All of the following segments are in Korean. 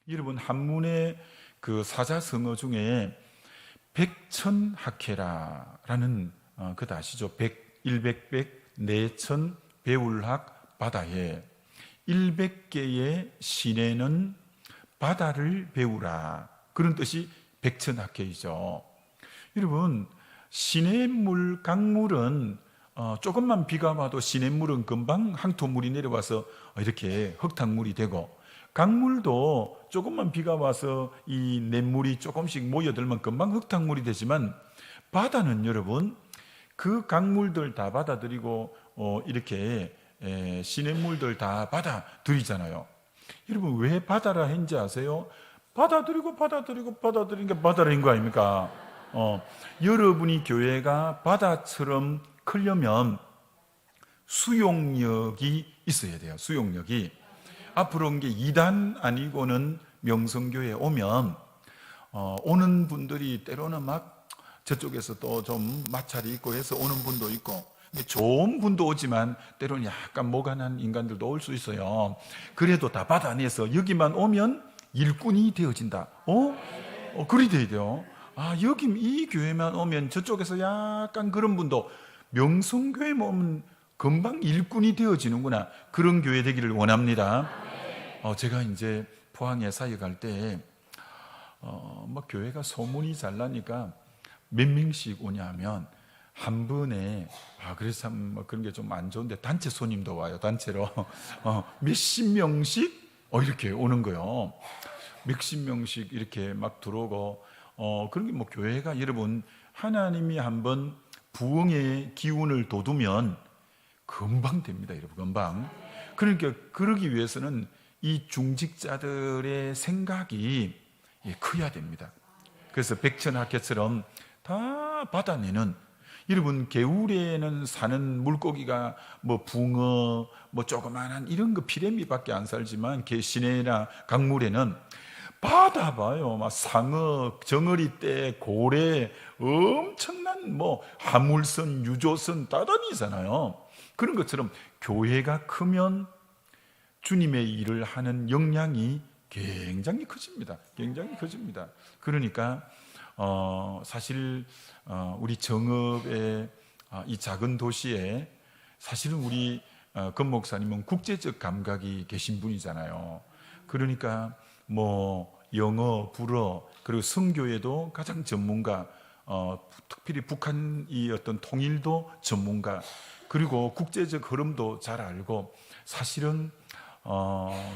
여러분, 한문의 그 사자성어 중에 백천학회라라는 그거 아시죠? 일백백 내천 배울학 바다에 100개의 시내는 바다를 배우라, 그런 뜻이 백천학회이죠. 여러분, 시냇물, 강물은 조금만 비가 와도 시냇물은 금방 항토물이 내려와서 이렇게 흙탕물이 되고, 강물도 조금만 비가 와서 이 냇물이 조금씩 모여들면 금방 흙탕물이 되지만, 바다는 여러분 그 강물들 다 받아들이고 이렇게 시냇물들 다 받아들이잖아요. 여러분, 왜 바다라 했는지 아세요? 받아들이니까 바다인 거 아닙니까? 여러분이 교회가 바다처럼 크려면 수용력이 있어야 돼요. 수용력이. 앞으로 이게 2단 아니고는 명성교회에 오면 오는 분들이 때로는 막 저쪽에서 또 좀 마찰이 있고 해서 오는 분도 있고, 좋은 분도 오지만 때로는 약간 모간한 인간들도 올 수 있어요. 그래도 다 받아내서 여기만 오면 일꾼이 되어진다. 그리 돼야 돼요. 여기 이 교회만 오면 저쪽에서 약간 그런 분도 명성교회 오면 금방 일꾼이 되어지는구나. 그런 교회 되기를 원합니다. 제가 이제 포항에 사역할 때 교회가 소문이 잘 나니까 몇 명씩 오냐 하면 한 번에 그래서 참 그런 게 좀 안 좋은데 단체 손님도 와요. 단체로 몇십 명씩 이렇게 오는 거예요. 몇십 명씩 이렇게 막 들어오고 그런 게 교회가 여러분 하나님이 한번 부흥의 기운을 돋우면 금방 됩니다, 여러분. 금방. 그러니까 그러기 위해서는 이 중직자들의 생각이 커야 됩니다. 그래서 백천학회처럼 다 받아내는, 여러분 개울에는 사는 물고기가 붕어, 조그만한 이런 거 피레미밖에 안 살지만 시내나 강물에는 받아봐요. 막 상어, 정어리떼, 고래, 엄청난 하물선, 유조선 따다니잖아요. 그런 것처럼 교회가 크면 주님의 일을 하는 역량이 굉장히 커집니다. 굉장히 커집니다. 그러니까 사실 우리 정읍의 이 작은 도시에 사실은 우리 권 목사님은 국제적 감각이 계신 분이잖아요. 그러니까 영어, 불어, 그리고 선교에도 가장 전문가, 특별히 북한이 어떤 통일도 전문가, 그리고 국제적 흐름도 잘 알고, 사실은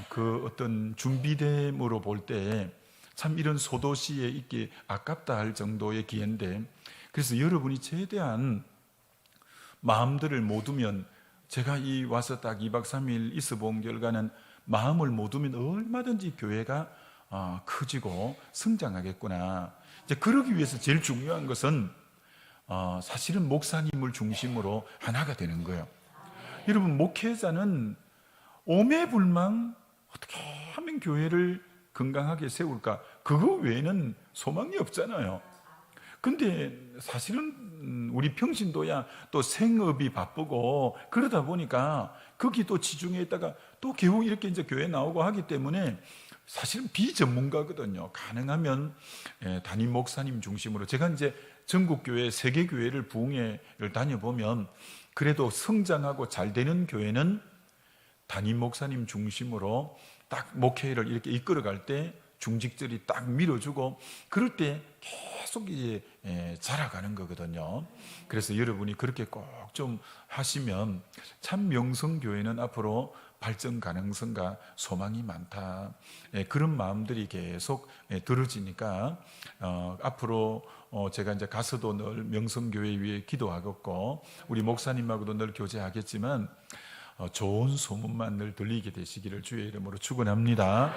그 어떤 준비됨으로 볼 때 참 이런 소도시에 있기 아깝다 할 정도의 기회인데, 그래서 여러분이 최대한 마음들을 모두면, 제가 와서 딱 2박 3일 있어 본 결과는 마음을 모두면 얼마든지 교회가 커지고 성장하겠구나. 이제 그러기 위해서 제일 중요한 것은 사실은 목사님을 중심으로 하나가 되는 거예요. 여러분, 목회자는 오매불망 어떻게 하면 교회를 건강하게 세울까? 그거 외에는 소망이 없잖아요. 근데 사실은 우리 평신도야 또 생업이 바쁘고 그러다 보니까 거기 또 지중해 있다가 또 겨우 이렇게 이제 교회 나오고 하기 때문에 사실은 비전문가거든요. 가능하면 담임 목사님 중심으로, 제가 이제 전국교회, 세계교회를 부흥회를 다녀보면 그래도 성장하고 잘 되는 교회는 담임 목사님 중심으로 딱 목회를 이렇게 이끌어갈 때 중직들이 딱 밀어주고, 그럴 때 계속 이제 자라가는 거거든요. 그래서 여러분이 그렇게 꼭 좀 하시면 참 명성교회는 앞으로 발전 가능성과 소망이 많다. 그런 마음들이 계속 들어지니까 앞으로 제가 이제 가서도 늘 명성교회 위해 기도하겠고 우리 목사님하고도 늘 교제하겠지만 좋은 소문만 늘 들리게 되시기를 주의 이름으로 축원합니다.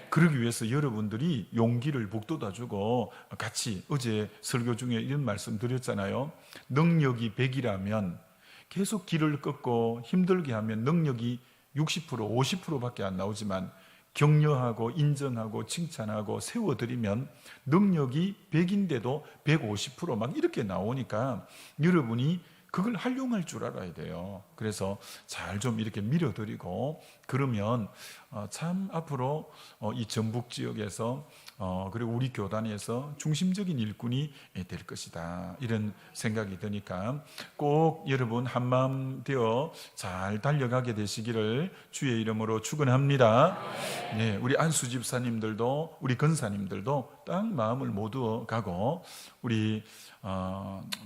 그러기 위해서 여러분들이 용기를 북돋아주고 같이, 어제 설교 중에 이런 말씀 드렸잖아요. 능력이 100이라면 계속 길을 걷고 힘들게 하면 능력이 60%, 50%밖에 안 나오지만 격려하고 인정하고 칭찬하고 세워드리면 능력이 100인데도 150%막 이렇게 나오니까 여러분이 그걸 활용할 줄 알아야 돼요. 그래서 잘 좀 이렇게 밀어드리고, 그러면 참 앞으로 이 전북 지역에서 그리고 우리 교단에서 중심적인 일꾼이 될 것이다, 이런 생각이 드니까 꼭 여러분 한마음 되어 잘 달려가게 되시기를 주의 이름으로 축원합니다. 네, 우리 안수 집사님들도 우리 권사님들도 딱 마음을 모두 가고, 우리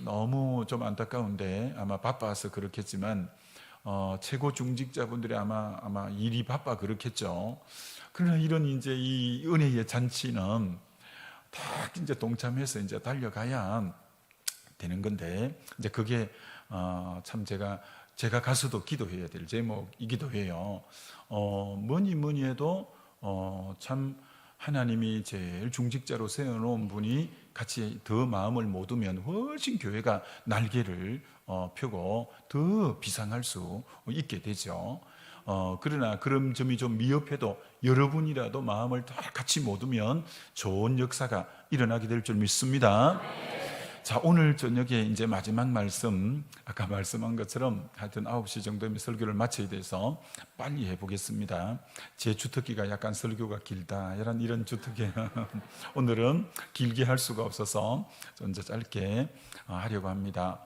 너무 좀 안타까운데 아마 바빠서 그렇겠지만 최고 중직자분들이 아마 일이 바빠 그렇겠죠. 그러나 이런 이제 이 은혜의 잔치는 딱 이제 동참해서 이제 달려가야 되는 건데, 이제 그게 참 제가 가서도 기도해야 될 제목이기도 해요. 뭐니 해도 참 하나님이 제일 중직자로 세워놓은 분이 같이 더 마음을 모으면 훨씬 교회가 날개를 펴고 더 비상할 수 있게 되죠. 그러나 그런 점이 좀 미흡해도 여러분이라도 마음을 다 같이 모으면 좋은 역사가 일어나게 될 줄 믿습니다. 자, 오늘 저녁에 이제 마지막 말씀, 아까 말씀한 것처럼 하여튼 9시 정도면 설교를 마쳐야 돼서 빨리 해보겠습니다. 제 주특기가 약간 설교가 길다, 이런 주특기 오늘은 길게 할 수가 없어서 좀 짧게 하려고 합니다.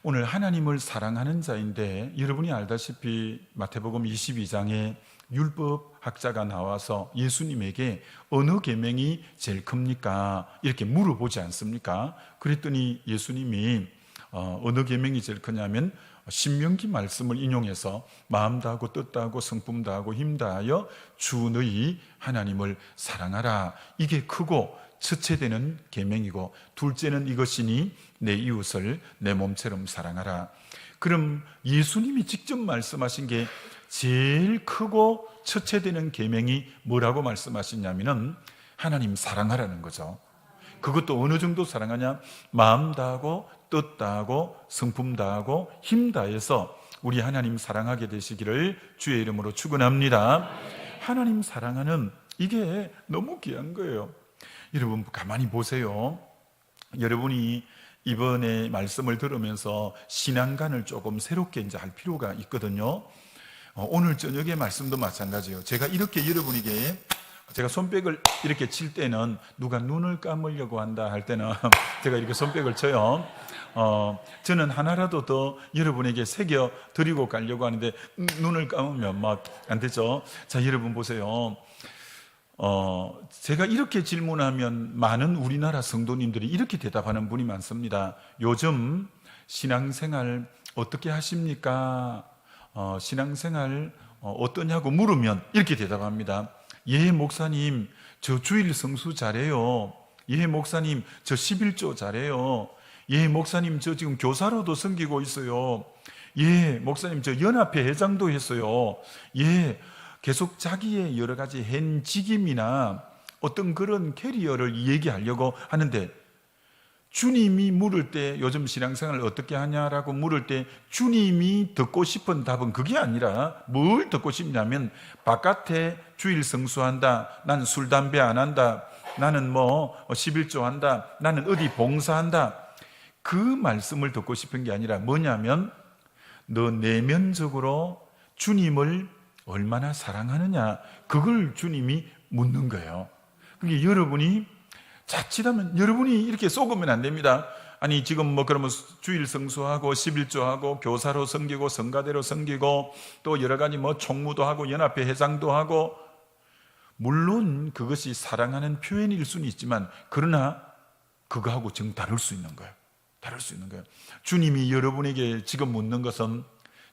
오늘 하나님을 사랑하는 자인데, 여러분이 알다시피 마태복음 22장에 율법 학자가 나와서 예수님에게 어느 계명이 제일 큽니까? 이렇게 물어보지 않습니까? 그랬더니 예수님이 어느 계명이 제일 크냐면 신명기 말씀을 인용해서 마음 다하고 뜻 다하고 성품 다하고 힘 다하여 주 너희 하나님을 사랑하라, 이게 크고 첫째 되는 계명이고, 둘째는 이것이니 내 이웃을 내 몸처럼 사랑하라. 그럼 예수님이 직접 말씀하신 게 제일 크고 첫째 되는 계명이 뭐라고 말씀하시냐면은 하나님 사랑하라는 거죠. 그것도 어느 정도 사랑하냐? 마음 다하고 뜻 다하고 성품 다하고 힘 다해서 우리 하나님 사랑하게 되시기를 주의 이름으로 축원합니다. 하나님 사랑하는 이게 너무 귀한 거예요. 여러분 가만히 보세요. 여러분이 이번에 말씀을 들으면서 신앙관을 조금 새롭게 이제 할 필요가 있거든요. 오늘 저녁의 말씀도 마찬가지예요. 제가 이렇게 여러분에게 제가 손뼉을 이렇게 칠 때는 누가 눈을 감으려고 한다 할 때는 제가 이렇게 손뼉을 쳐요. 저는 하나라도 더 여러분에게 새겨 드리고 가려고 하는데 눈을 감으면 막 안 되죠. 자, 여러분 보세요. 제가 이렇게 질문하면 많은 우리나라 성도님들이 이렇게 대답하는 분이 많습니다. 요즘 신앙생활 어떻게 하십니까? 신앙생활 어떠냐고 물으면 이렇게 대답합니다. 예, 목사님, 저 주일 성수 잘해요. 예, 목사님, 저 11조 잘해요. 예, 목사님, 저 지금 교사로도 섬기고 있어요. 예, 목사님, 저 연합회 회장도 했어요. 예, 계속 자기의 여러 가지 현직임이나 어떤 그런 캐리어를 얘기하려고 하는데, 주님이 물을 때 요즘 신앙생활을 어떻게 하냐라고 물을 때 주님이 듣고 싶은 답은 그게 아니라 뭘 듣고 싶냐면, 바깥에 주일 성수한다, 나는 술 담배 안 한다, 나는 뭐 11조 한다, 나는 어디 봉사한다, 그 말씀을 듣고 싶은 게 아니라 뭐냐면 너 내면적으로 주님을 얼마나 사랑하느냐, 그걸 주님이 묻는 거예요. 그러니까 여러분이 자칫하면 여러분이 이렇게 속으면 안 됩니다. 아니 지금 뭐 그러면 주일 성수하고 11조하고 교사로 섬기고 성가대로 섬기고 또 여러 가지 뭐 총무도 하고 연합회 회장도 하고, 물론 그것이 사랑하는 표현일 수는 있지만 그러나 그거하고 정 다를 수 있는 거예요. 다를 수 있는 거예요. 주님이 여러분에게 지금 묻는 것은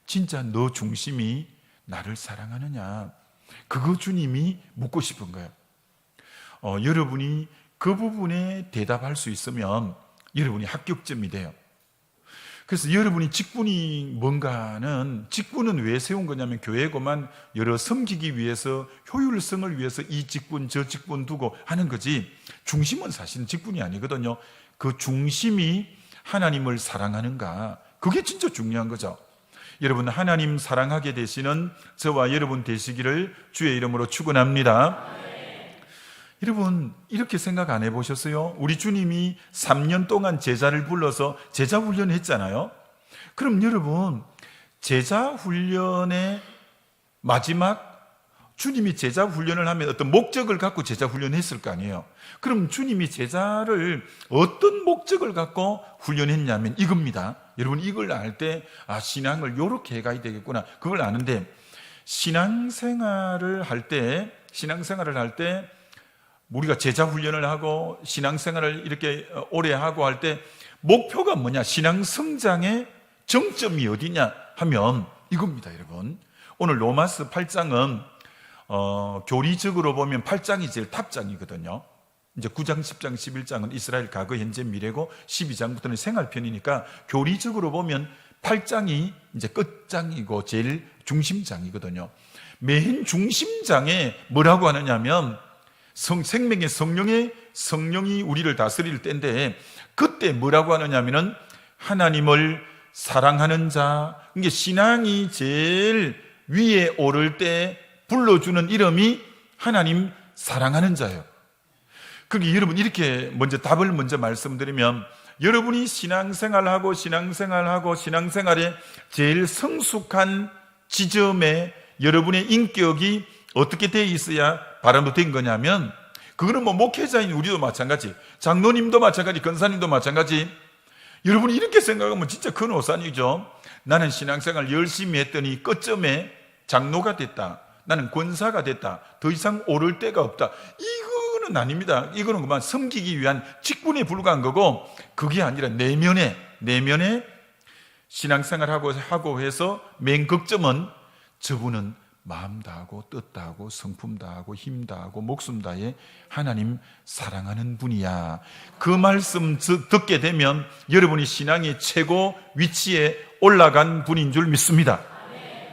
진짜 너 중심이 나를 사랑하느냐, 그거 주님이 묻고 싶은 거예요. 여러분이 그 부분에 대답할 수 있으면 여러분이 합격점이 돼요. 그래서 여러분이 직분이 뭔가는, 직분은 왜 세운 거냐면 교회고만 여러 섬기기 위해서, 효율성을 위해서 이 직분 저 직분 두고 하는 거지, 중심은 사실은 직분이 아니거든요. 그 중심이 하나님을 사랑하는가, 그게 진짜 중요한 거죠. 여러분 하나님 사랑하게 되시는 저와 여러분 되시기를 주의 이름으로 축원합니다. 여러분 이렇게 생각 안 해보셨어요? 우리 주님이 3년 동안 제자를 불러서 제자 훈련을 했잖아요. 그럼 여러분 제자 훈련의 마지막 주님이 제자 훈련을 하면 어떤 목적을 갖고 제자 훈련을 했을 거 아니에요. 그럼 주님이 제자를 어떤 목적을 갖고 훈련했냐면 이겁니다. 여러분 이걸 알 때 신앙을 이렇게 해가야 되겠구나, 그걸 아는데, 신앙생활을 할 때 우리가 제자 훈련을 하고 신앙생활을 이렇게 오래 하고 할 때 목표가 뭐냐, 신앙 성장의 정점이 어디냐 하면 이겁니다. 여러분, 오늘 로마서 8장은 교리적으로 보면 8장이 제일 탑장이거든요. 이제 9장, 10장, 11장은 이스라엘 과거, 현재, 미래고 12장부터는 생활편이니까 교리적으로 보면 8장이 이제 끝장이고 제일 중심장이거든요. 맨 중심장에 뭐라고 하느냐면 생명의 성령이 우리를 다스릴 때인데, 그때 뭐라고 하느냐면은 하나님을 사랑하는 자, 이게 신앙이 제일 위에 오를 때 불러주는 이름이 하나님 사랑하는 자예요. 그러니까 여러분 이렇게 먼저 답을 먼저 말씀드리면, 여러분이 신앙생활에 제일 성숙한 지점에 여러분의 인격이 어떻게 돼 있어야 바람도 거냐면, 그거는 뭐 목회자인 우리도 마찬가지, 장로님도 마찬가지, 권사님도 마찬가지. 여러분이 이렇게 생각하면 진짜 큰 오산이죠. 나는 신앙생활 열심히 했더니 끝점에 장로가 됐다, 나는 권사가 됐다, 더 이상 오를 데가 없다. 이거는 아닙니다. 이거는 그만 섬기기 위한 직분에 불과한 거고, 그게 아니라 내면에 신앙생활하고 해서 맨 극점은 저분은 마음 다하고 뜻 다하고 성품 다하고 힘 다하고 목숨 다해 하나님 사랑하는 분이야. 그 말씀 듣게 되면 여러분이 신앙의 최고 위치에 올라간 분인 줄 믿습니다.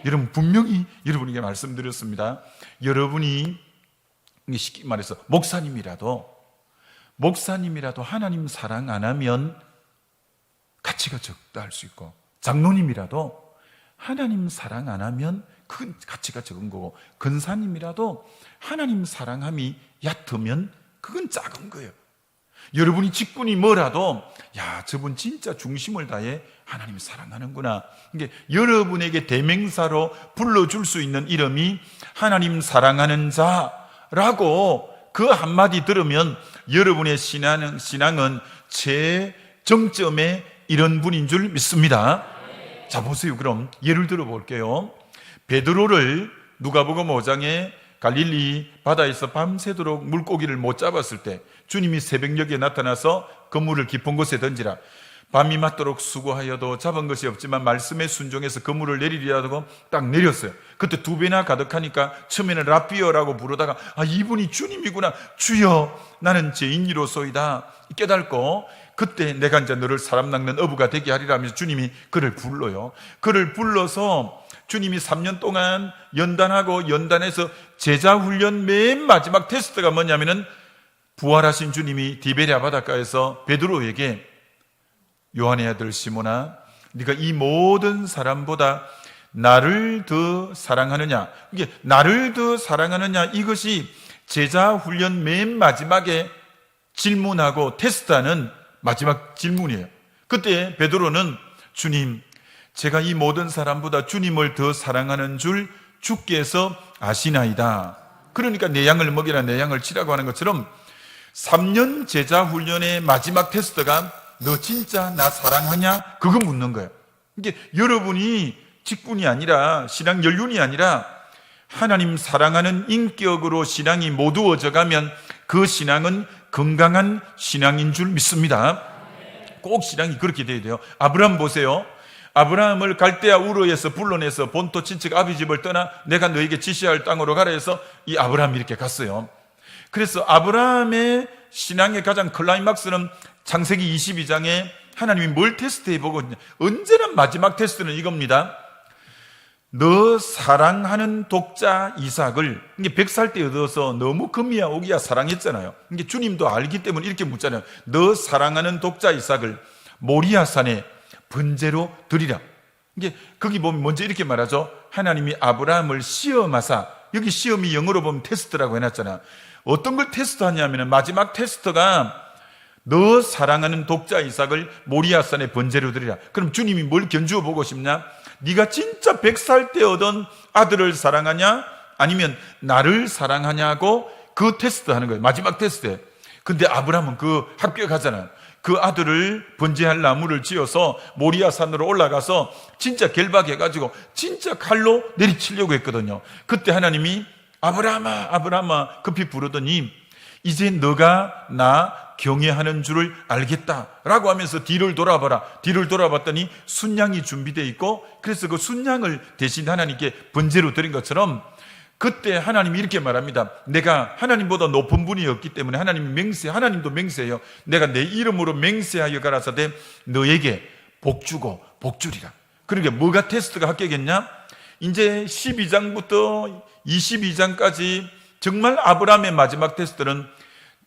여러분, 분명히 여러분에게 말씀드렸습니다. 여러분이 쉽게 말해서 목사님이라도 하나님 사랑 안 하면 가치가 적다 할 수 있고, 장로님이라도 하나님 사랑 안 하면 그건 가치가 적은 거고, 권사님이라도 하나님 사랑함이 얕으면 그건 작은 거예요. 여러분이 직분이 뭐라도 저분 진짜 중심을 다해 하나님 사랑하는구나, 이게 여러분에게 대명사로 불러줄 수 있는 이름이 하나님 사랑하는 자라고, 그 한마디 들으면 여러분의 신앙은 최정점에 이런 분인 줄 믿습니다. 자, 보세요. 그럼 예를 들어 볼게요. 베드로를 누가복음 5장에 갈릴리 바다에서 밤새도록 물고기를 못 잡았을 때 주님이 새벽녘에 나타나서 그물을 깊은 곳에 던지라, 밤이 맞도록 수고하여도 잡은 것이 없지만 말씀에 순종해서 그물을 내리리라 하고 딱 내렸어요. 그때 2배나 가득하니까 처음에는 라비어라고 부르다가 이분이 주님이구나, 주여 나는 죄인이로소이다 깨닫고, 그때 내가 이제 너를 사람 낚는 어부가 되게 하리라 하면서 주님이 그를 불러요. 그를 불러서 주님이 3년 동안 연단해서 제자 훈련 맨 마지막 테스트가 뭐냐면은, 부활하신 주님이 디베랴 바닷가에서 베드로에게 요한의 아들 시몬아, 네가 이 모든 사람보다 나를 더 사랑하느냐, 이게 나를 더 사랑하느냐, 이것이 제자 훈련 맨 마지막에 질문하고 테스트하는 마지막 질문이에요. 그때 베드로는 주님, 제가 이 모든 사람보다 주님을 더 사랑하는 줄 주께서 아시나이다. 그러니까 내 양을 먹이라, 내 양을 치라고 하는 것처럼 3년 제자 훈련의 마지막 테스트가 너 진짜 나 사랑하냐? 그거 묻는 거예요. 이게 여러분이 직분이 아니라, 신앙 연륜이 아니라 하나님 사랑하는 인격으로 신앙이 모두어져 가면 그 신앙은 건강한 신앙인 줄 믿습니다. 꼭 신앙이 그렇게 돼야 돼요. 아브라함 보세요. 아브라함을 갈대아 우르에서 불러내서 본토 친척 아비 집을 떠나 내가 너에게 지시할 땅으로 가라 해서 이 아브라함이 이렇게 갔어요. 그래서 아브라함의 신앙의 가장 클라이막스는 창세기 22장에 하나님이 뭘 테스트해보고, 언제나 마지막 테스트는 이겁니다. 너 사랑하는 독자 이삭을, 이게 100살 때 얻어서 너무 금이야 오기야 사랑했잖아요. 이게 주님도 알기 때문에 이렇게 묻잖아요. 너 사랑하는 독자 이삭을 모리아산에 번제로 드리라. 이게 거기 보면 먼저 이렇게 말하죠. 하나님이 아브라함을 시험하사, 여기 시험이 영어로 보면 테스트라고 해놨잖아. 어떤 걸 테스트하냐면 마지막 테스트가 너 사랑하는 독자 이삭을 모리아산에 번제로 드리라. 그럼 주님이 뭘 견주어 보고 싶냐? 네가 진짜 100살 때 얻은 아들을 사랑하냐? 아니면 나를 사랑하냐고 그 테스트 하는 거예요. 마지막 테스트. 근데 아브라함은 그 합격하잖아요. 그 아들을 번제할 나무를 지어서 모리아 산으로 올라가서 진짜 결박해가지고 진짜 칼로 내리치려고 했거든요. 그때 하나님이 아브라함아, 아브라함아 급히 부르더니 이제 너가 나 경외하는 줄을 알겠다라고 하면서 뒤를 돌아봐라. 뒤를 돌아봤더니 순양이 준비되어 있고, 그래서 그 순양을 대신 하나님께 번제로 드린 것처럼 그때 하나님이 이렇게 말합니다. 내가 하나님보다 높은 분이 없기 때문에 하나님도 맹세해요. 내가 내 이름으로 맹세하여 가라사대 너에게 복 주고 복 주리라. 그러니까 뭐가 테스트가 합격했냐? 이제 12장부터 22장까지 정말 아브라함의 마지막 테스트는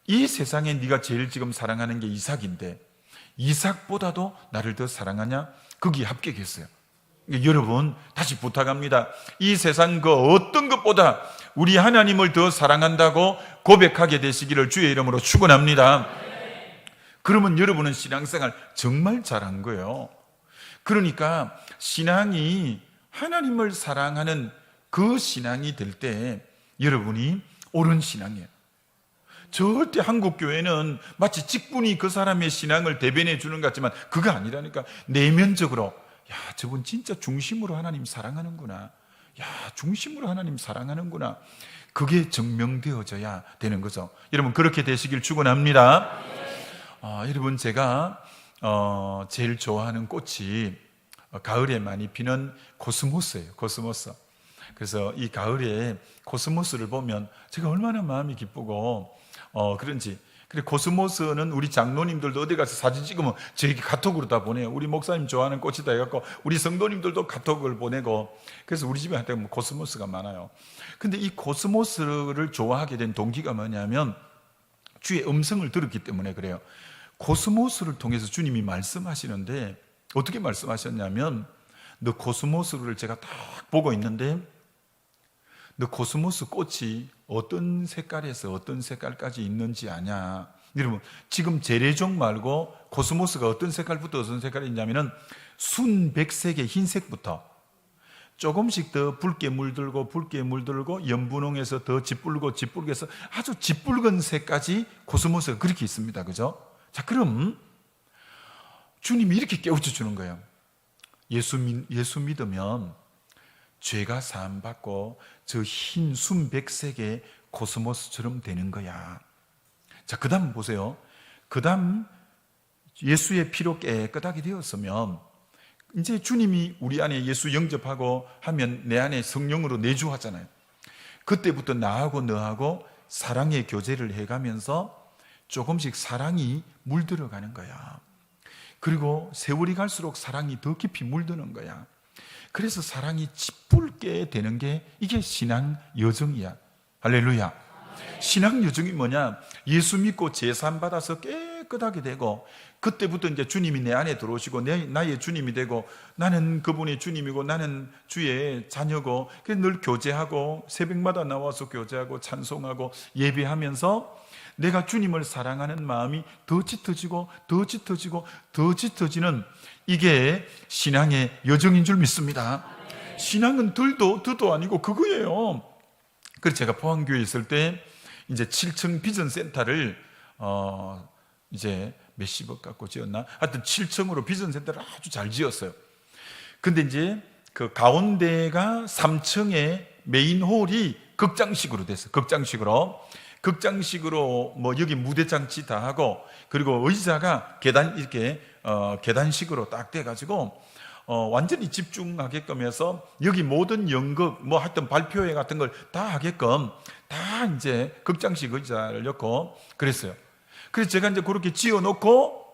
이 세상에 네가 제일 지금 사랑하는 게 이삭인데 이삭보다도 나를 더 사랑하냐? 거기에 합격했어요. 여러분 다시 부탁합니다. 이 세상 그 어떤 것보다 우리 하나님을 더 사랑한다고 고백하게 되시기를 주의 이름으로 축원합니다. 그러면 여러분은 신앙생활 정말 잘한 거예요. 그러니까 신앙이 하나님을 사랑하는 그 신앙이 될 때 여러분이 옳은 신앙이에요. 절대 한국 교회는 마치 직분이 그 사람의 신앙을 대변해 주는 것 같지만 그거 아니라니까. 내면적으로 야, 저분 진짜 중심으로 하나님 사랑하는구나. 야, 중심으로 하나님 사랑하는구나. 그게 증명되어져야 되는 거죠. 여러분 그렇게 되시길 축원합니다. 여러분 제가 제일 좋아하는 꽃이 가을에 많이 피는 코스모스예요. 코스모스. 그래서 이 가을에 코스모스를 보면 제가 얼마나 마음이 기쁘고 그런지. 그래 코스모스는 우리 장로님들도 어디 가서 사진 찍으면 저에게 카톡으로 다 보내요. 우리 목사님 좋아하는 꽃이다 해갖고 우리 성도님들도 카톡을 보내고. 그래서 우리 집에 한테 코스모스가 많아요. 근데 이 코스모스를 좋아하게 된 동기가 뭐냐면 주의 음성을 들었기 때문에 그래요. 코스모스를 통해서 주님이 말씀하시는데 어떻게 말씀하셨냐면 너 코스모스를 제가 딱 보고 있는데 너 코스모스 꽃이 어떤 색깔에서 어떤 색깔까지 있는지 아냐? 여러분 지금 재래종 말고 코스모스가 어떤 색깔부터 어떤 색깔이 있냐면은 순백색의 흰색부터 조금씩 더 붉게 물들고 연분홍에서 더 짙붉고 해서 아주 짙붉은 색까지 코스모스가 그렇게 있습니다. 그죠? 자, 그럼 주님이 이렇게 깨우쳐 주는 거예요. 예수 믿으면 죄가 사함받고 저 흰 순백색의 코스모스처럼 되는 거야. 자, 그 다음 보세요. 그 다음 예수의 피로 깨끗하게 되었으면 이제 주님이 우리 안에 예수 영접하고 하면 내 안에 성령으로 내주하잖아요. 그때부터 나하고 너하고 사랑의 교제를 해가면서 조금씩 사랑이 물들어가는 거야. 그리고 세월이 갈수록 사랑이 더 깊이 물드는 거야. 그래서 사랑이 짙붉게 되는 게 이게 신앙 여정이야. 할렐루야. 신앙 여정이 뭐냐? 예수 믿고 제산 받아서 깨끗하게 되고 그때부터 이제 주님이 내 안에 들어오시고 나의 주님이 되고 나는 그분의 주님이고 나는 주의 자녀고 그래서 늘 교제하고 새벽마다 나와서 교제하고 찬송하고 예배하면서 내가 주님을 사랑하는 마음이 더 짙어지고 더 짙어지고 더 짙어지는 이게 신앙의 여정인 줄 믿습니다. 신앙은 더도 아니고 그거예요. 그래서 제가 포항교회에 있을 때 이제 7층 비전 센터를 이제 몇십억 갖고 지었나? 하여튼 7층으로 비전 센터를 아주 잘 지었어요. 근데 이제 그 가운데가 3층에 메인 홀이 극장식으로 됐어요. 극장식으로 뭐 여기 무대 장치 다 하고 그리고 의자가 계단식으로 딱 돼가지고 완전히 집중하게끔 해서 여기 모든 연극 뭐 하여튼 발표회 같은 걸 다 하게끔 다 이제 극장식 의자를 넣고 그랬어요. 그래서 제가 이제 그렇게 지어놓고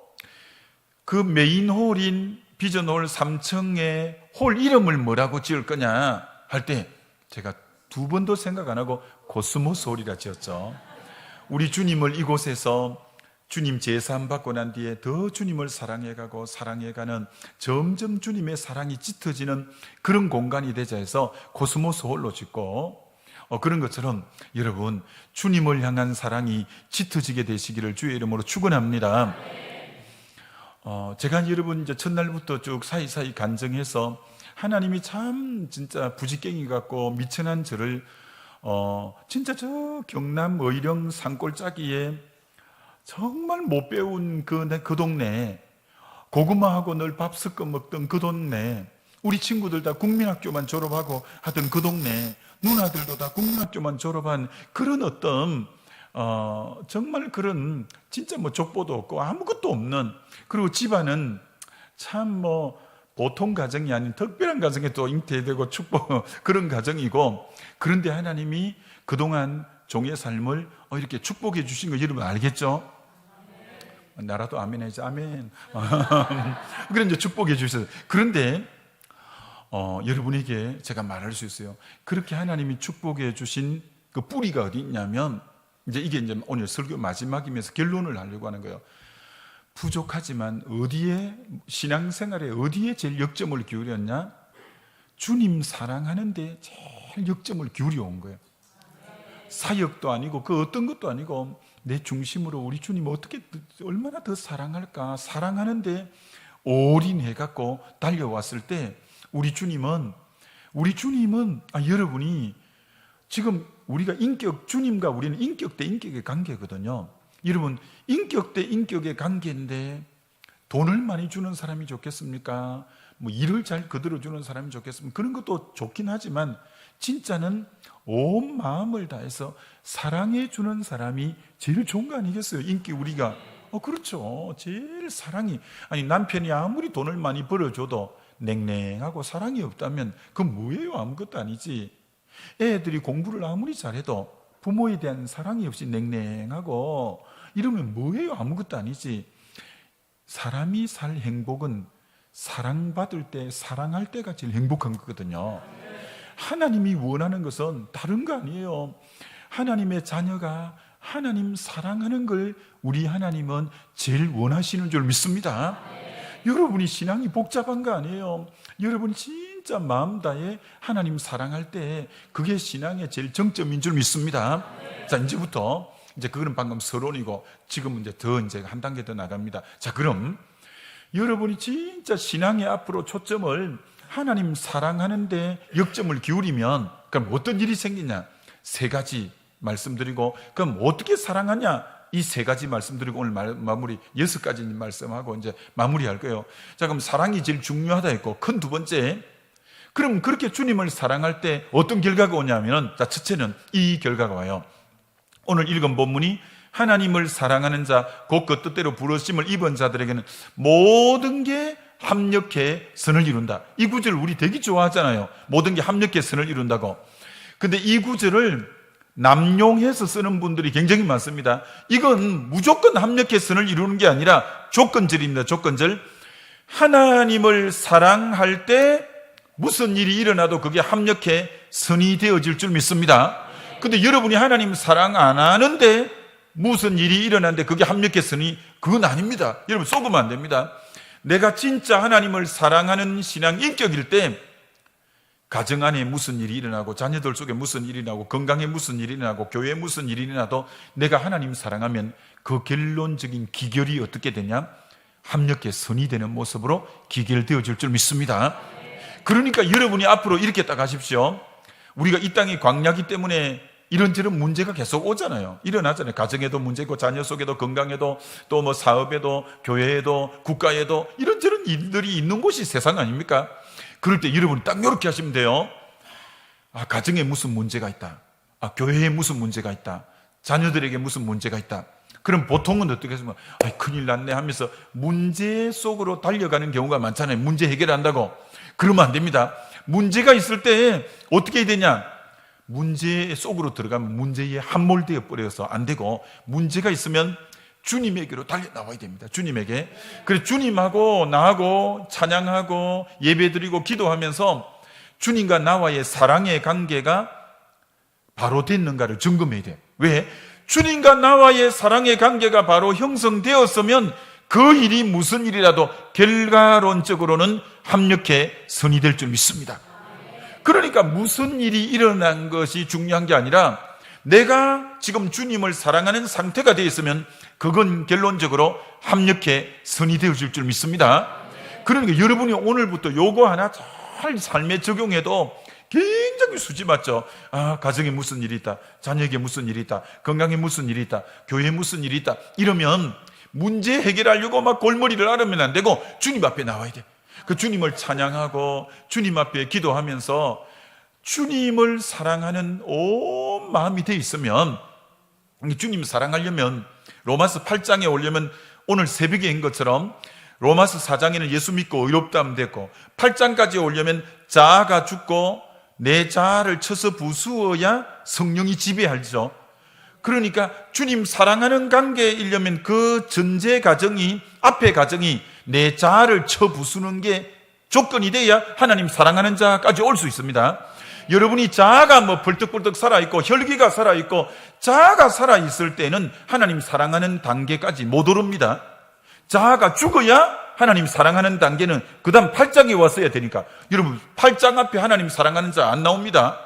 그 메인 홀인 비전홀 3층에 홀 이름을 뭐라고 지을 거냐 할 때 제가 두 번도 생각 안 하고 코스모스 홀이라 지었죠. 우리 주님을 이곳에서 주님 제사함 받고 난 뒤에 더 주님을 사랑해가고 사랑해가는 점점 주님의 사랑이 짙어지는 그런 공간이 되자 해서 코스모스 홀로 짓고 그런 것처럼 여러분 주님을 향한 사랑이 짙어지게 되시기를 주의 이름으로 축원합니다. 제가 여러분 이제 첫날부터 쭉 사이사이 간증해서 하나님이 참 진짜 부지깽이 같고 미천한 저를 진짜 저 경남 의령 산골짜기에 정말 못 배운 그 동네, 고구마하고 늘 밥 섞어 먹던 그 동네, 우리 친구들 다 국민학교만 졸업하고 하던 그 동네, 누나들도 다 국민학교만 졸업한 그런 어떤 정말 그런 진짜 뭐 족보도 없고 아무것도 없는, 그리고 집안은 참 뭐 보통 가정이 아닌 특별한 가정에 또 잉태되고 축복 그런 가정이고, 그런데 하나님이 그동안 종의 삶을 이렇게 축복해 주신 거 여러분 알겠죠? 나라도 아멘 해야지. 아멘. 그래 이제 축복해 주셨어요. 그런데 여러분에게 제가 말할 수 있어요. 그렇게 하나님이 축복해 주신 그 뿌리가 어디 있냐면, 이게 이제 오늘 설교 마지막이면서 결론을 하려고 하는 거예요. 부족하지만 어디에, 신앙생활에 어디에 제일 역점을 기울였냐? 주님 사랑하는데 제일 역점을 기울여 온 거예요. 사역도 아니고 그 어떤 것도 아니고 내 중심으로 우리 주님 어떻게 얼마나 더 사랑할까, 사랑하는데 올인해갖고 달려왔을 때 우리 주님은 여러분이 지금 우리가 주님과 우리는 인격 대 인격의 관계거든요. 여러분, 인격 대 인격의 관계인데 돈을 많이 주는 사람이 좋겠습니까? 뭐 일을 잘 거들어 주는 사람이 좋겠습니까? 그런 것도 좋긴 하지만 진짜는 온 마음을 다해서 사랑해 주는 사람이 제일 좋은 거 아니겠어요? 인기 우리가 그렇죠. 제일 사랑이, 아니 남편이 아무리 돈을 많이 벌어줘도 냉랭하고 사랑이 없다면 그건 뭐예요? 아무것도 아니지. 애들이 공부를 아무리 잘해도 부모에 대한 사랑이 없이 냉랭하고 이러면 뭐예요? 아무것도 아니지. 사람이 살 행복은 사랑받을 때, 사랑할 때가 제일 행복한 거거든요. 하나님이 원하는 것은 다른 거 아니에요. 하나님의 자녀가 하나님 사랑하는 걸 우리 하나님은 제일 원하시는 줄 믿습니다. 여러분이 신앙이 복잡한 거 아니에요. 여러분이 진짜 마음 다해 하나님 사랑할 때 그게 신앙의 제일 정점인 줄 믿습니다. 자, 이제부터 그거는 방금 서론이고 지금은 이제 한 단계 더 나갑니다. 자, 그럼 여러분이 진짜 신앙의 앞으로 초점을 하나님 사랑하는데 역점을 기울이면 그럼 어떤 일이 생기냐? 세 가지 말씀드리고, 그럼 어떻게 사랑하냐? 이 세 가지 말씀드리고 오늘 마무리 6가지 말씀하고 이제 마무리할 거예요. 자, 그럼 사랑이 제일 중요하다 했고, 큰 두 번째, 그럼 그렇게 주님을 사랑할 때 어떤 결과가 오냐면은, 자, 첫째는 이 결과가 와요. 오늘 읽은 본문이 하나님을 사랑하는 자, 곧 그 뜻대로 부르심을 입은 자들에게는 모든 게 합력해 선을 이룬다. 이 구절을 우리 되게 좋아하잖아요. 모든 게 합력해 선을 이룬다고. 근데 이 구절을 남용해서 쓰는 분들이 굉장히 많습니다. 이건 무조건 합력해 선을 이루는 게 아니라 조건절입니다. 조건절. 하나님을 사랑할 때 무슨 일이 일어나도 그게 합력해 선이 되어질 줄 믿습니다. 근데 여러분이 하나님 사랑 안 하는데 무슨 일이 일어나는데 그게 합력해 선이, 그건 아닙니다. 여러분 속으면 안 됩니다. 내가 진짜 하나님을 사랑하는 신앙 인격일 때 가정 안에 무슨 일이 일어나고 자녀들 속에 무슨 일이 일어나고 건강에 무슨 일이 일어나고 교회에 무슨 일이 일어나도 내가 하나님 사랑하면 그 결론적인 기결이 어떻게 되냐? 합력해 선이 되는 모습으로 기결되어질 줄 믿습니다. 그러니까 여러분이 앞으로 이렇게 딱 하십시오. 우리가 이 땅이 광야기 때문에 이런저런 문제가 계속 오잖아요. 일어나잖아요. 가정에도 문제고 자녀 속에도 건강에도 또 뭐 사업에도 교회에도 국가에도 이런저런 일들이 있는 곳이 세상 아닙니까? 그럴 때 여러분이 딱 이렇게 하시면 돼요. 가정에 무슨 문제가 있다. 교회에 무슨 문제가 있다. 자녀들에게 무슨 문제가 있다. 그럼 보통은 어떻게 하시면 큰일 났네 하면서 문제 속으로 달려가는 경우가 많잖아요. 문제 해결한다고. 그러면 안 됩니다. 문제가 있을 때 어떻게 해야 되냐? 문제 속으로 들어가면 문제에 함몰되어 버려서 안 되고, 문제가 있으면 주님에게로 달려 나와야 됩니다. 주님에게. 그래서 주님하고 나하고 찬양하고 예배드리고 기도하면서 주님과 나와의 사랑의 관계가 바로 됐는가를 점검해야 돼요. 왜? 주님과 나와의 사랑의 관계가 바로 형성되었으면 그 일이 무슨 일이라도 결과론적으로는 합력해 선이 될 줄 믿습니다. 그러니까 무슨 일이 일어난 것이 중요한 게 아니라 내가 지금 주님을 사랑하는 상태가 되어 있으면 그건 결론적으로 합력해 선이 되어질 줄 믿습니다. 그러니까 여러분이 오늘부터 요거 하나 잘 삶에 적용해도 굉장히 수지 맞죠? 가정에 무슨 일이 있다, 자녀에게 무슨 일이 있다, 건강에 무슨 일이 있다, 교회에 무슨 일이 있다, 이러면 문제 해결하려고 막 골머리를 앓으면 안 되고 주님 앞에 나와야 돼. 그 주님을 찬양하고 주님 앞에 기도하면서 주님을 사랑하는 온 마음이 돼 있으면, 주님 사랑하려면 로마서 8장에 오려면 오늘 새벽에 한 것처럼 로마서 4장에는 예수 믿고 의롭다 하면 됐고, 8장까지 오려면 자아가 죽고 내 자아를 쳐서 부수어야 성령이 지배하죠. 그러니까 주님 사랑하는 관계에 이르려면 그 전제 가정이, 앞에 가정이 내 자아를 쳐 부수는 게 조건이 돼야 하나님 사랑하는 자까지 올 수 있습니다. 여러분이 자아가 뭐 벌떡벌떡 살아있고 혈기가 살아있고 자아가 살아있을 때는 하나님 사랑하는 단계까지 못 오릅니다. 자아가 죽어야 하나님 사랑하는 단계는 그 다음 8장에 왔어야 되니까, 여러분 8장 앞에 하나님 사랑하는 자 안 나옵니다.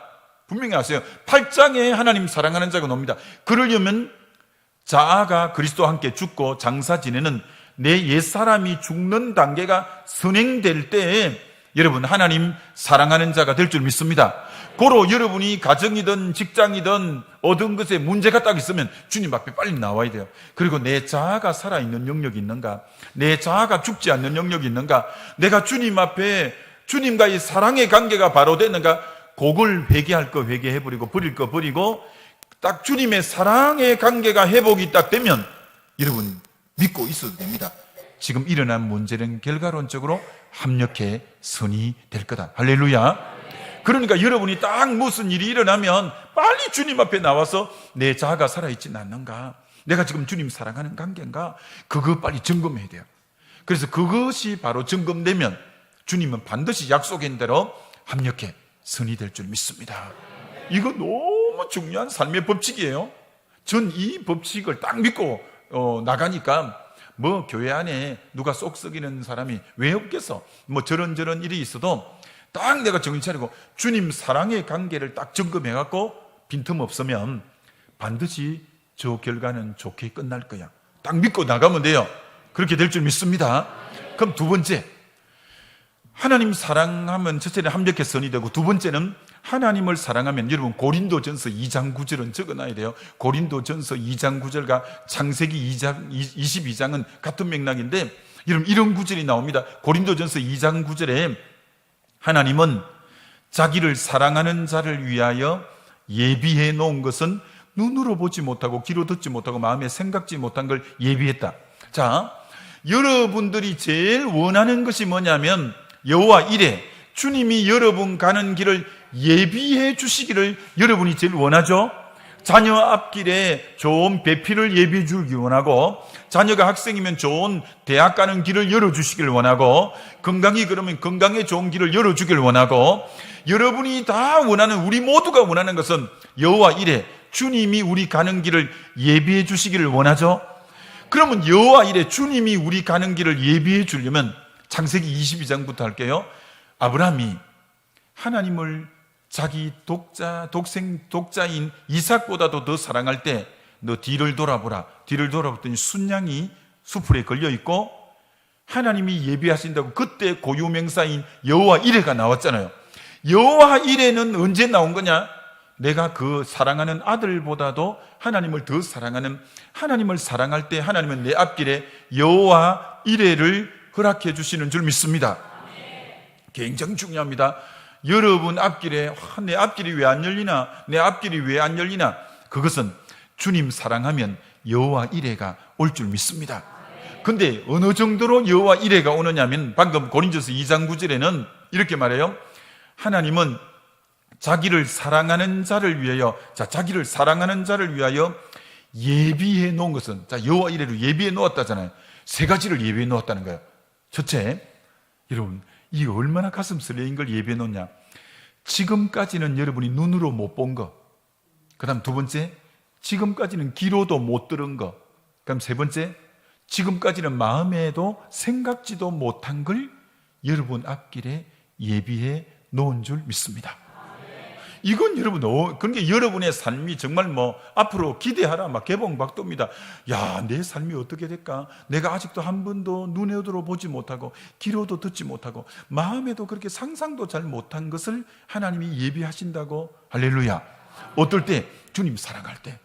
분명히 아세요. 8장에 하나님 사랑하는 자가 나옵니다. 그러려면 자아가 그리스도와 함께 죽고 장사 지내는 내 옛사람이 죽는 단계가 선행될 때에 여러분 하나님 사랑하는 자가 될 줄 믿습니다. 고로 여러분이 가정이든 직장이든 얻은 것에 문제가 딱 있으면 주님 앞에 빨리 나와야 돼요. 그리고 내 자아가 살아있는 영역이 있는가, 내 자아가 죽지 않는 영역이 있는가, 내가 주님 앞에 주님과의 사랑의 관계가 바로 됐는가, 그걸 회개할 거 회개해버리고 버릴 거 버리고 딱 주님의 사랑의 관계가 회복이 딱 되면 여러분 믿고 있어도 됩니다. 지금 일어난 문제는 결과론적으로 합력해 선이 될 거다. 할렐루야. 그러니까 여러분이 딱 무슨 일이 일어나면 빨리 주님 앞에 나와서 내 자아가 살아있지는 않는가, 내가 지금 주님 사랑하는 관계인가, 그거 빨리 점검해야 돼요. 그래서 그것이 바로 점검되면 주님은 반드시 약속한 대로 합력해 선이 될 줄 믿습니다. 이거 너무 중요한 삶의 법칙이에요. 전 이 법칙을 딱 믿고 나가니까 뭐 교회 안에 누가 쏙 썩이는 사람이 왜 없겠어. 뭐 저런 일이 있어도 딱 내가 정신 차리고 주님 사랑의 관계를 딱 점검해갖고 빈틈 없으면 반드시 저 결과는 좋게 끝날 거야. 딱 믿고 나가면 돼요. 그렇게 될 줄 믿습니다. 그럼 두 번째, 하나님 사랑하면 첫째는 합력해 선이 되고, 두 번째는 하나님을 사랑하면, 여러분 고린도전서 2장 9절은 적어놔야 돼요. 고린도전서 2장 9절과 창세기 22장은 같은 맥락인데, 여러분 이런 구절이 나옵니다. 고린도전서 2장 9절에 하나님은 자기를 사랑하는 자를 위하여 예비해 놓은 것은 눈으로 보지 못하고 귀로 듣지 못하고 마음에 생각지 못한 걸 예비했다. 자, 여러분들이 제일 원하는 것이 뭐냐면 여호와 이레, 주님이 여러분 가는 길을 예비해 주시기를 여러분이 제일 원하죠. 자녀 앞길에 좋은 배필을 예비해 주길 원하고, 자녀가 학생이면 좋은 대학 가는 길을 열어주시길 원하고, 건강이 그러면 건강에 좋은 길을 열어주길 원하고, 여러분이 다 원하는, 우리 모두가 원하는 것은 여호와 이레, 주님이 우리 가는 길을 예비해 주시기를 원하죠. 그러면 여호와 이레, 주님이 우리 가는 길을 예비해 주려면 창세기 22장부터 할게요. 아브라함이 하나님을 자기 독자인 이삭보다도 더 사랑할 때 너 뒤를 돌아보라. 뒤를 돌아봤더니 순양이 수풀에 걸려있고 하나님이 예비하신다고 그때 고유명사인 여호와 이레가 나왔잖아요. 여호와 이레는 언제 나온 거냐? 내가 그 사랑하는 아들보다도 하나님을 더 사랑하는, 하나님을 사랑할 때 하나님은 내 앞길에 여호와 이레를 허락해 주시는 줄 믿습니다. 굉장히 중요합니다. 여러분 앞길에 내 앞길이 왜 안 열리나, 내 앞길이 왜 안 열리나, 그것은 주님 사랑하면 여호와 이레가 올 줄 믿습니다. 근데 어느 정도로 여호와 이레가 오느냐면 방금 고린도서 2장 9절에는 이렇게 말해요. 하나님은 자기를 사랑하는 자를 위하여, 자기를 사랑하는 자를 위하여 예비해 놓은 것은, 여호와 이레를 예비해 놓았다잖아요. 세 가지를 예비해 놓았다는 거예요. 첫째, 여러분 이게 얼마나 가슴 설레인 걸 예비해 놓냐. 지금까지는 여러분이 눈으로 못 본 거, 그 다음 두 번째, 지금까지는 귀로도 못 들은 거, 그럼 세 번째, 지금까지는 마음에도 생각지도 못한 걸 여러분 앞길에 예비해 놓은 줄 믿습니다. 이건 여러분, 그러니까 여러분의 삶이 정말 뭐 앞으로 기대하라, 막 개봉박도입니다. 야, 내 삶이 어떻게 될까? 내가 아직도 한 번도 눈으로 보지 못하고 귀로도 듣지 못하고 마음에도 그렇게 상상도 잘 못한 것을 하나님이 예비하신다고. 할렐루야. 어떨 때? 주님 사랑할 때.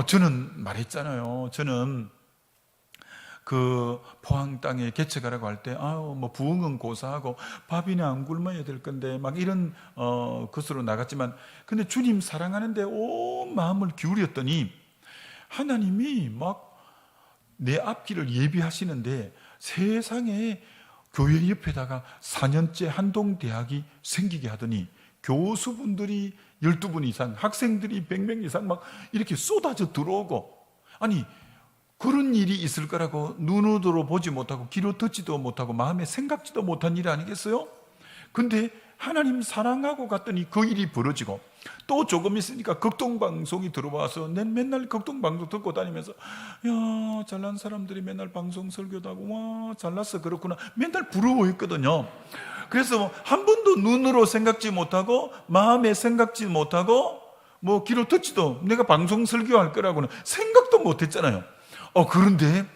저는 말했잖아요. 저는 그 포항 땅에 개척하라고 할 때, 뭐 부흥은 고사하고 밥이나 안 굶어야 될 건데 막 이런 것으로 나갔지만, 근데 주님 사랑하는데 온 마음을 기울였더니 하나님이 막 내 앞길을 예비하시는데 세상에 교회 옆에다가 4년째 한동대학이 생기게 하더니 교수분들이 12분 이상, 학생들이 100명 이상 막 이렇게 쏟아져 들어오고, 아니 그런 일이 있을 거라고 눈으로 보지 못하고 귀로 듣지도 못하고 마음에 생각지도 못한 일 아니겠어요? 근데 하나님 사랑하고 갔더니 그 일이 벌어지고, 또 조금 있으니까 극동방송이 들어와서 난 맨날 극동방송 듣고 다니면서, 야, 잘난 사람들이 맨날 방송 설교도 하고, 와, 잘났어, 그렇구나, 맨날 부러워했거든요. 그래서 한 번도 눈으로 생각지 못하고 마음에 생각지 못하고 뭐 귀로 듣지도, 내가 방송 설교할 거라고는 생각도 못했잖아요. 그런데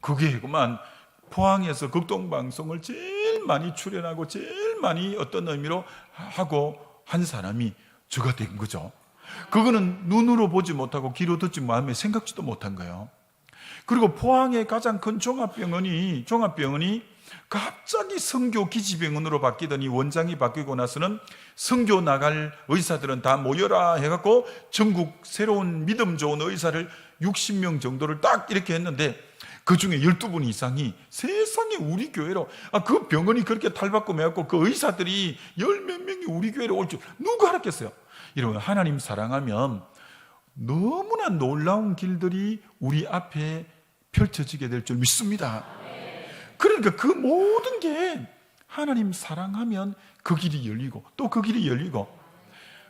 그게 그만 포항에서 극동방송을 제일 많이 출연하고 제일 많이 어떤 의미로 하고 한 사람이 저가 된 거죠. 그거는 눈으로 보지 못하고 귀로 듣지 마음에 생각지도 못한 거예요. 그리고 포항의 가장 큰 종합병원이 갑자기 성교 기지병원으로 바뀌더니, 원장이 바뀌고 나서는 성교 나갈 의사들은 다 모여라 해갖고 전국 새로운 믿음 좋은 의사를 60명 정도를 딱 이렇게 했는데, 그 중에 12분 이상이 세상에 우리 교회로, 그 병원이 그렇게 탈바꿈 해갖고 그 의사들이 10몇 명이 우리 교회로 올 줄 누가 알았겠어요? 여러분, 하나님 사랑하면 너무나 놀라운 길들이 우리 앞에 펼쳐지게 될 줄 믿습니다. 그러니까 그 모든 게 하나님 사랑하면 그 길이 열리고 또 그 길이 열리고,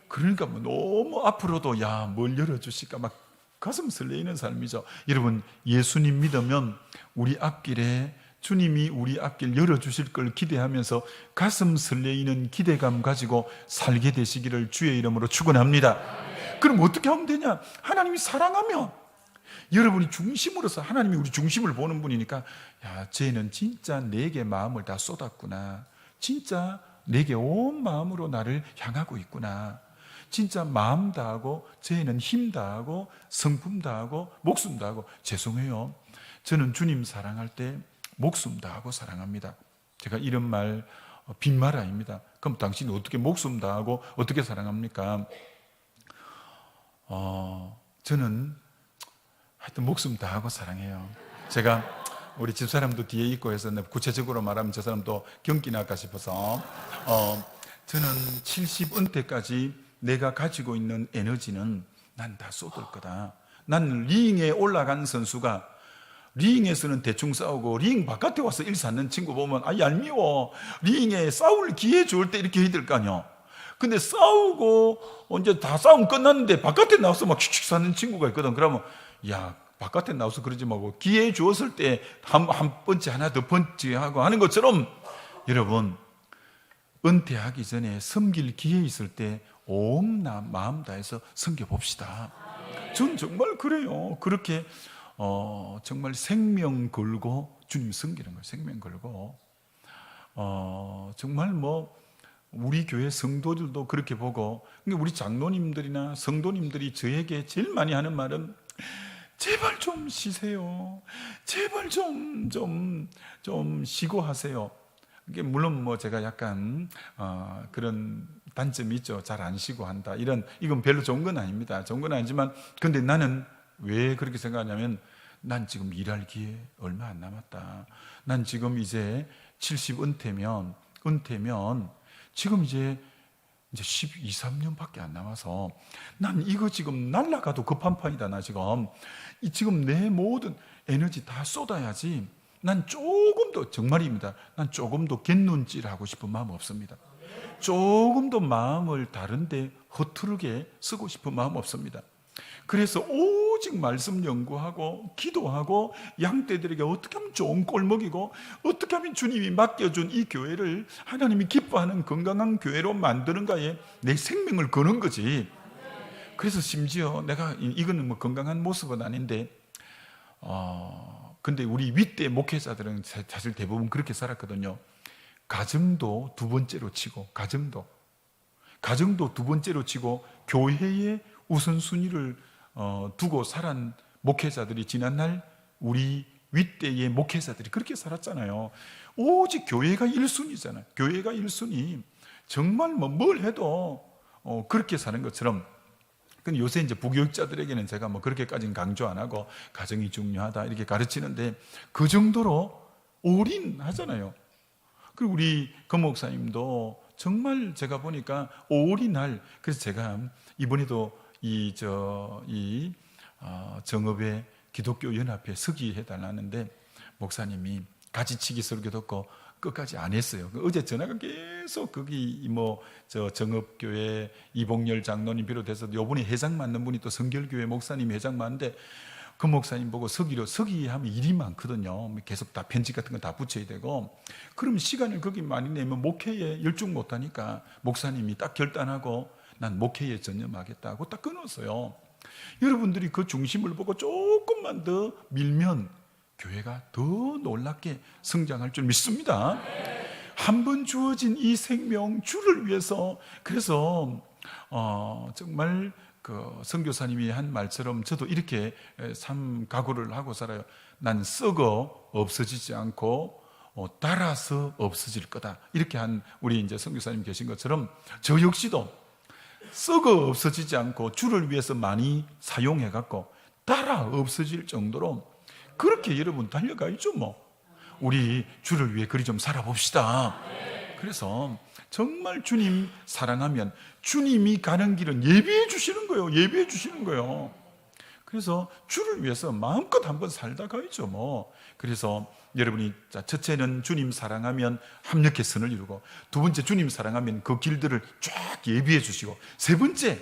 그러니까 뭐 너무 앞으로도 뭘 열어주실까 막 가슴 설레이는 삶이죠. 여러분, 예수님 믿으면 우리 앞길에 주님이 우리 앞길 열어주실 걸 기대하면서 가슴 설레이는 기대감 가지고 살게 되시기를 주의 이름으로 축원합니다. 그럼 어떻게 하면 되냐? 하나님이 사랑하면, 여러분이 중심으로서, 하나님이 우리 중심을 보는 분이니까, 쟤는 진짜 내게 마음을 다 쏟았구나, 진짜 내게 온 마음으로 나를 향하고 있구나, 진짜 마음 다하고 쟤는 힘 다하고 성품 다하고 목숨 다하고. 죄송해요, 저는 주님 사랑할 때 목숨 다하고 사랑합니다. 제가 이런 말 빈말 아닙니다. 그럼 당신이 어떻게 목숨 다하고 어떻게 사랑합니까? 저는 하여튼 목숨 다하고 사랑해요. 제가 우리 집사람도 뒤에 있고 해서 구체적으로 말하면 저 사람도 경기 날까 싶어서, 저는 70 은퇴까지 내가 가지고 있는 에너지는 난 다 쏟을 거다. 난 링에 올라간 선수가 링에서는 대충 싸우고 링 바깥에 와서 일사는 친구 보면 얄미워, 링에 싸울 기회 줄 때 이렇게 해야 될 거 아니야. 근데 싸우고 이제 다 싸움 끝났는데 바깥에 나와서 막 킥킥 사는 친구가 있거든. 그러면 바깥에 나와서 그러지 말고 기회 주었을 때 한 번째 하나 더 펀치하고 하는 것처럼, 여러분, 은퇴하기 전에 섬길 기회 있을 때 온 마음 다해서 섬겨봅시다. 전 정말 그래요. 그렇게 정말 생명 걸고 주님 섬기는 거예요. 생명 걸고. 정말 뭐 우리 교회 성도들도 그렇게 보고, 우리 장로님들이나 성도님들이 저에게 제일 많이 하는 말은, 제발 좀 쉬세요. 제발 좀 쉬고 하세요. 이게 물론 뭐 제가 약간 그런 단점이 있죠. 잘 안 쉬고 한다, 이건 별로 좋은 건 아닙니다. 좋은 건 아니지만, 근데 나는 왜 그렇게 생각하냐면, 난 지금 일할 기회 얼마 안 남았다. 난 지금 이제 70 은퇴면 지금 이제 12, 13년밖에 안 남아서 난 이거 지금 날라가도 급한판이다. 나 지금 내 모든 에너지 다 쏟아야지. 난 조금도, 정말입니다, 난 조금도 갯눈질하고 싶은 마음 없습니다. 조금도 마음을 다른데 허투르게 쓰고 싶은 마음 없습니다. 그래서 오직 말씀 연구하고 기도하고 양떼들에게 어떻게 하면 좋은 꼴 먹이고 어떻게 하면 주님이 맡겨준 이 교회를 하나님이 기뻐하는 건강한 교회로 만드는가에 내 생명을 거는 거지. 그래서 심지어 내가 이거는 뭐 건강한 모습은 아닌데 근데 우리 윗대 목회자들은 사실 대부분 그렇게 살았거든요. 가정도 두 번째로 치고 가정도 두 번째로 치고 교회의 우선순위를 두고 살은 목회자들이 지난날 우리 윗대의 목회자들이 그렇게 살았잖아요. 오직 교회가 1순위잖아요. 교회가 1순위. 정말 뭐 뭘 해도 그렇게 사는 것처럼. 근데 요새 이제 부교육자들에게는 제가 뭐 그렇게까지는 강조 안 하고 가정이 중요하다 이렇게 가르치는데 그 정도로 올인하잖아요. 그리고 우리 검 목사님도 정말 제가 보니까 올인할. 그래서 제가 이번에도 정읍의 기독교 연합회 서기해 달라는데 목사님이 가지치기 설교 듣고 끝까지 안 했어요. 어제 전화가 계속 거기 정읍교회 이봉열 장로님 비롯해서 요번에 회장 맡는 분이 또 성결교회 목사님이 회장 맡는데 그 목사님 보고 서기하면 일이 많거든요. 계속 다 편지 같은 거 다 붙여야 되고. 그럼 시간을 거기 많이 내면 목회에 열중 못하니까 목사님이 딱 결단하고 난 목회에 전념하겠다고 딱 끊었어요. 여러분들이 그 중심을 보고 조금만 더 밀면 교회가 더 놀랍게 성장할 줄 믿습니다. 한 번 주어진 이 생명 주를 위해서. 그래서 정말 그 선교사님이 한 말처럼 저도 이렇게 참 각오를 하고 살아요. 난 썩어 없어지지 않고 따라서 없어질 거다. 이렇게 한 우리 이제 선교사님 계신 것처럼 저 역시도 썩어 없어지지 않고 주를 위해서 많이 사용해 갖고 따라 없어질 정도로 그렇게 여러분 달려가야죠. 뭐 우리 주를 위해 그리 좀 살아봅시다. 그래서 정말 주님 사랑하면 주님이 가는 길은 예비해 주시는 거예요. 예비해 주시는 거예요. 그래서 주를 위해서 마음껏 한번 살다 가야죠. 뭐 그래서 여러분이 첫째는 주님 사랑하면 합력의 선을 이루고, 두 번째 주님 사랑하면 그 길들을 쫙 예비해 주시고, 세 번째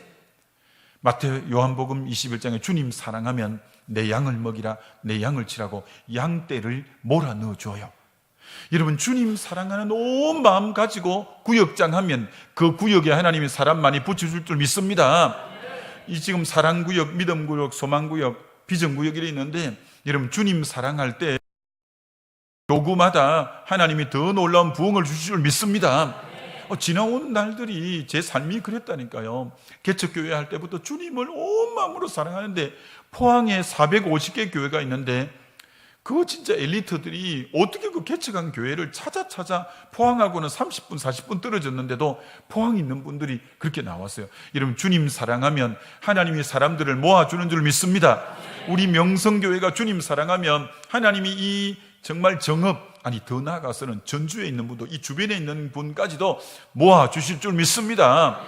마태오 요한복음 21장에 주님 사랑하면 내 양을 먹이라, 내 양을 치라고 양떼를 몰아 넣어 줘요. 여러분 주님 사랑하는 온 마음 가지고 구역장하면 그 구역에 하나님이 사람 많이 붙여줄 줄 믿습니다. 이 지금 사랑구역, 믿음구역, 소망구역, 비전구역이 있는데 여러분 주님 사랑할 때 요구마다 하나님이 더 놀라운 부흥을 주실 줄 믿습니다. 지나온 날들이 제 삶이 그랬다니까요. 개척교회 할 때부터 주님을 온 마음으로 사랑하는데 포항에 450개 교회가 있는데 그 진짜 엘리트들이 어떻게 그 개척한 교회를 찾아 포항하고는 30분 40분 떨어졌는데도 포항에 있는 분들이 그렇게 나왔어요. 여러분 주님 사랑하면 하나님이 사람들을 모아주는 줄 믿습니다. 우리 명성교회가 주님 사랑하면 하나님이 이 정말 정읍, 아니 더 나아가서는 전주에 있는 분도, 이 주변에 있는 분까지도 모아주실 줄 믿습니다.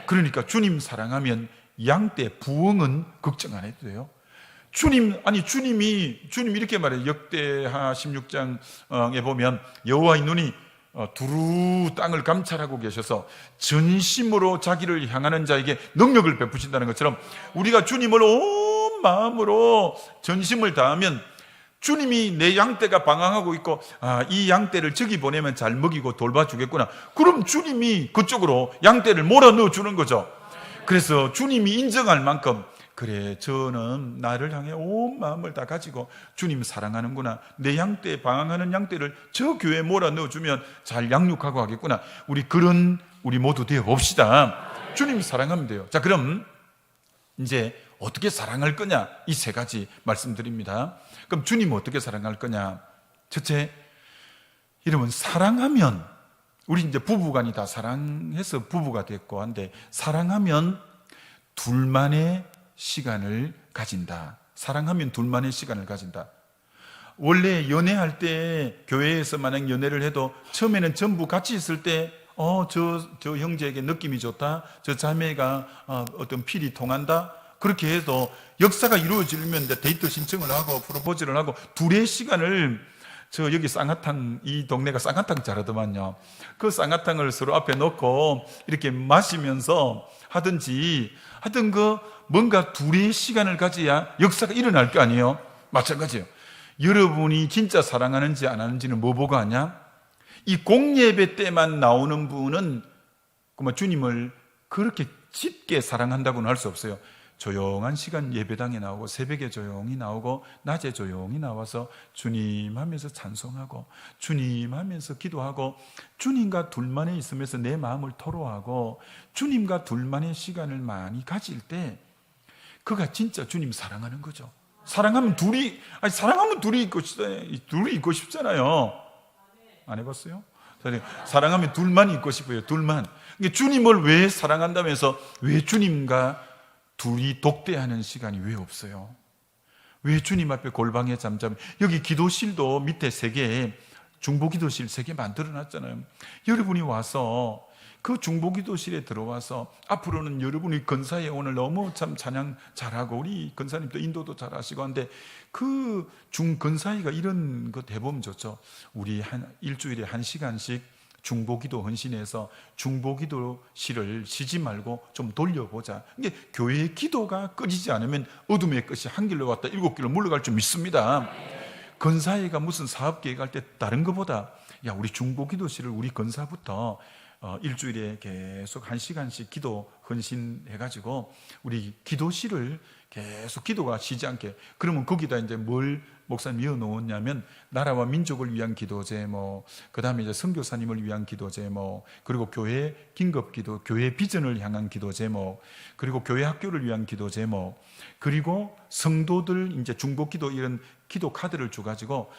그러니까 주님 사랑하면 양떼 부흥은 걱정 안 해도 돼요. 주님이 이렇게 말해요. 역대하 16장에 보면 여호와의 눈이 두루 땅을 감찰하고 계셔서 전심으로 자기를 향하는 자에게 능력을 베푸신다는 것처럼 우리가 주님을 온 마음으로 전심을 다하면 주님이 내 양떼가 방황하고 있고 이 양떼를 저기 보내면 잘 먹이고 돌봐주겠구나. 그럼 주님이 그쪽으로 양떼를 몰아넣어 주는 거죠. 그래서 주님이 인정할 만큼 그래 저는 나를 향해 온 마음을 다 가지고 주님 사랑하는구나. 내 양떼 방황하는 양떼를 저 교회에 몰아넣어주면 잘 양육하고 하겠구나. 우리 모두 되어 봅시다. 주님 사랑하면 돼요. 자 그럼 이제 어떻게 사랑할 거냐, 이 세 가지 말씀드립니다. 그럼 주님 어떻게 사랑할 거냐? 첫째, 여러분 사랑하면, 우리 이제 부부간이 다 사랑해서 부부가 됐고 한데, 사랑하면 둘만의 시간을 가진다. 사랑하면 둘만의 시간을 가진다. 원래 연애할 때 교회에서 만약 연애를 해도 처음에는 전부 같이 있을 때 저 형제에게 느낌이 좋다, 저 자매가 어떤 필이 통한다, 그렇게 해도 역사가 이루어지려면 데이트 신청을 하고 프로포즈를 하고 둘의 시간을 저 여기 쌍화탕, 이 동네가 쌍화탕 잘하더만요. 그 쌍화탕을 서로 앞에 놓고 이렇게 마시면서 하든지 하여튼 그 뭔가 둘의 시간을 가져야 역사가 일어날 거 아니에요. 마찬가지예요. 여러분이 진짜 사랑하는지 안 하는지는 뭐 보고 하냐? 이 공예배 때만 나오는 분은 주님을 그렇게 짙게 사랑한다고는 할 수 없어요. 조용한 시간 예배당에 나오고 새벽에 조용히 나오고 낮에 조용히 나와서 주님 하면서 찬송하고 주님 하면서 기도하고 주님과 둘만에 있으면서 내 마음을 토로하고 주님과 둘만의 시간을 많이 가질 때 그가 진짜 주님 사랑하는 거죠. 사랑하면 둘이 있고 싶잖아요. 안 해봤어요? 사랑하면 둘만 있고 싶어요. 둘만. 주님을 왜 사랑한다면서 왜 주님과 둘이 독대하는 시간이 왜 없어요? 왜 주님 앞에 골방에 잠잠? 여기 기도실도 밑에 3개, 중보기도실 3개 만들어놨잖아요. 여러분이 와서 그 중보기도실에 들어와서 앞으로는 여러분이 근사에 오늘 너무 참 찬양 잘하고 우리 근사님도 인도도 잘하시고 한데 그 중근사회가 이런 것 해보면 좋죠. 우리 일주일에 1시간씩 중보기도 헌신해서 중보기도실을 쉬지 말고 좀 돌려보자. 이게 교회의 기도가 꺼지지 않으면 어둠의 끝이 한 길로 왔다 7길로 물러갈 줄 믿습니다. 건사회가 무슨 사업 계획할 때 다른 것보다 우리 중보기도실을 우리 건사부터 일주일에 계속 1시간씩 기도 헌신해가지고 우리 기도실을 계속 기도가 쉬지 않게. 그러면 거기다 이제 뭘 목사님 이어 놓았냐면 나라와 민족을 위한 기도 제목, 그 다음에 이제 선교사님을 위한 기도 제목, 그리고 교회 긴급기도, 교회 비전을 향한 기도 제목, 그리고 교회 학교를 위한 기도 제목, 그리고 성도들 이제 중보기도 이런 기도 카드를 줘가지고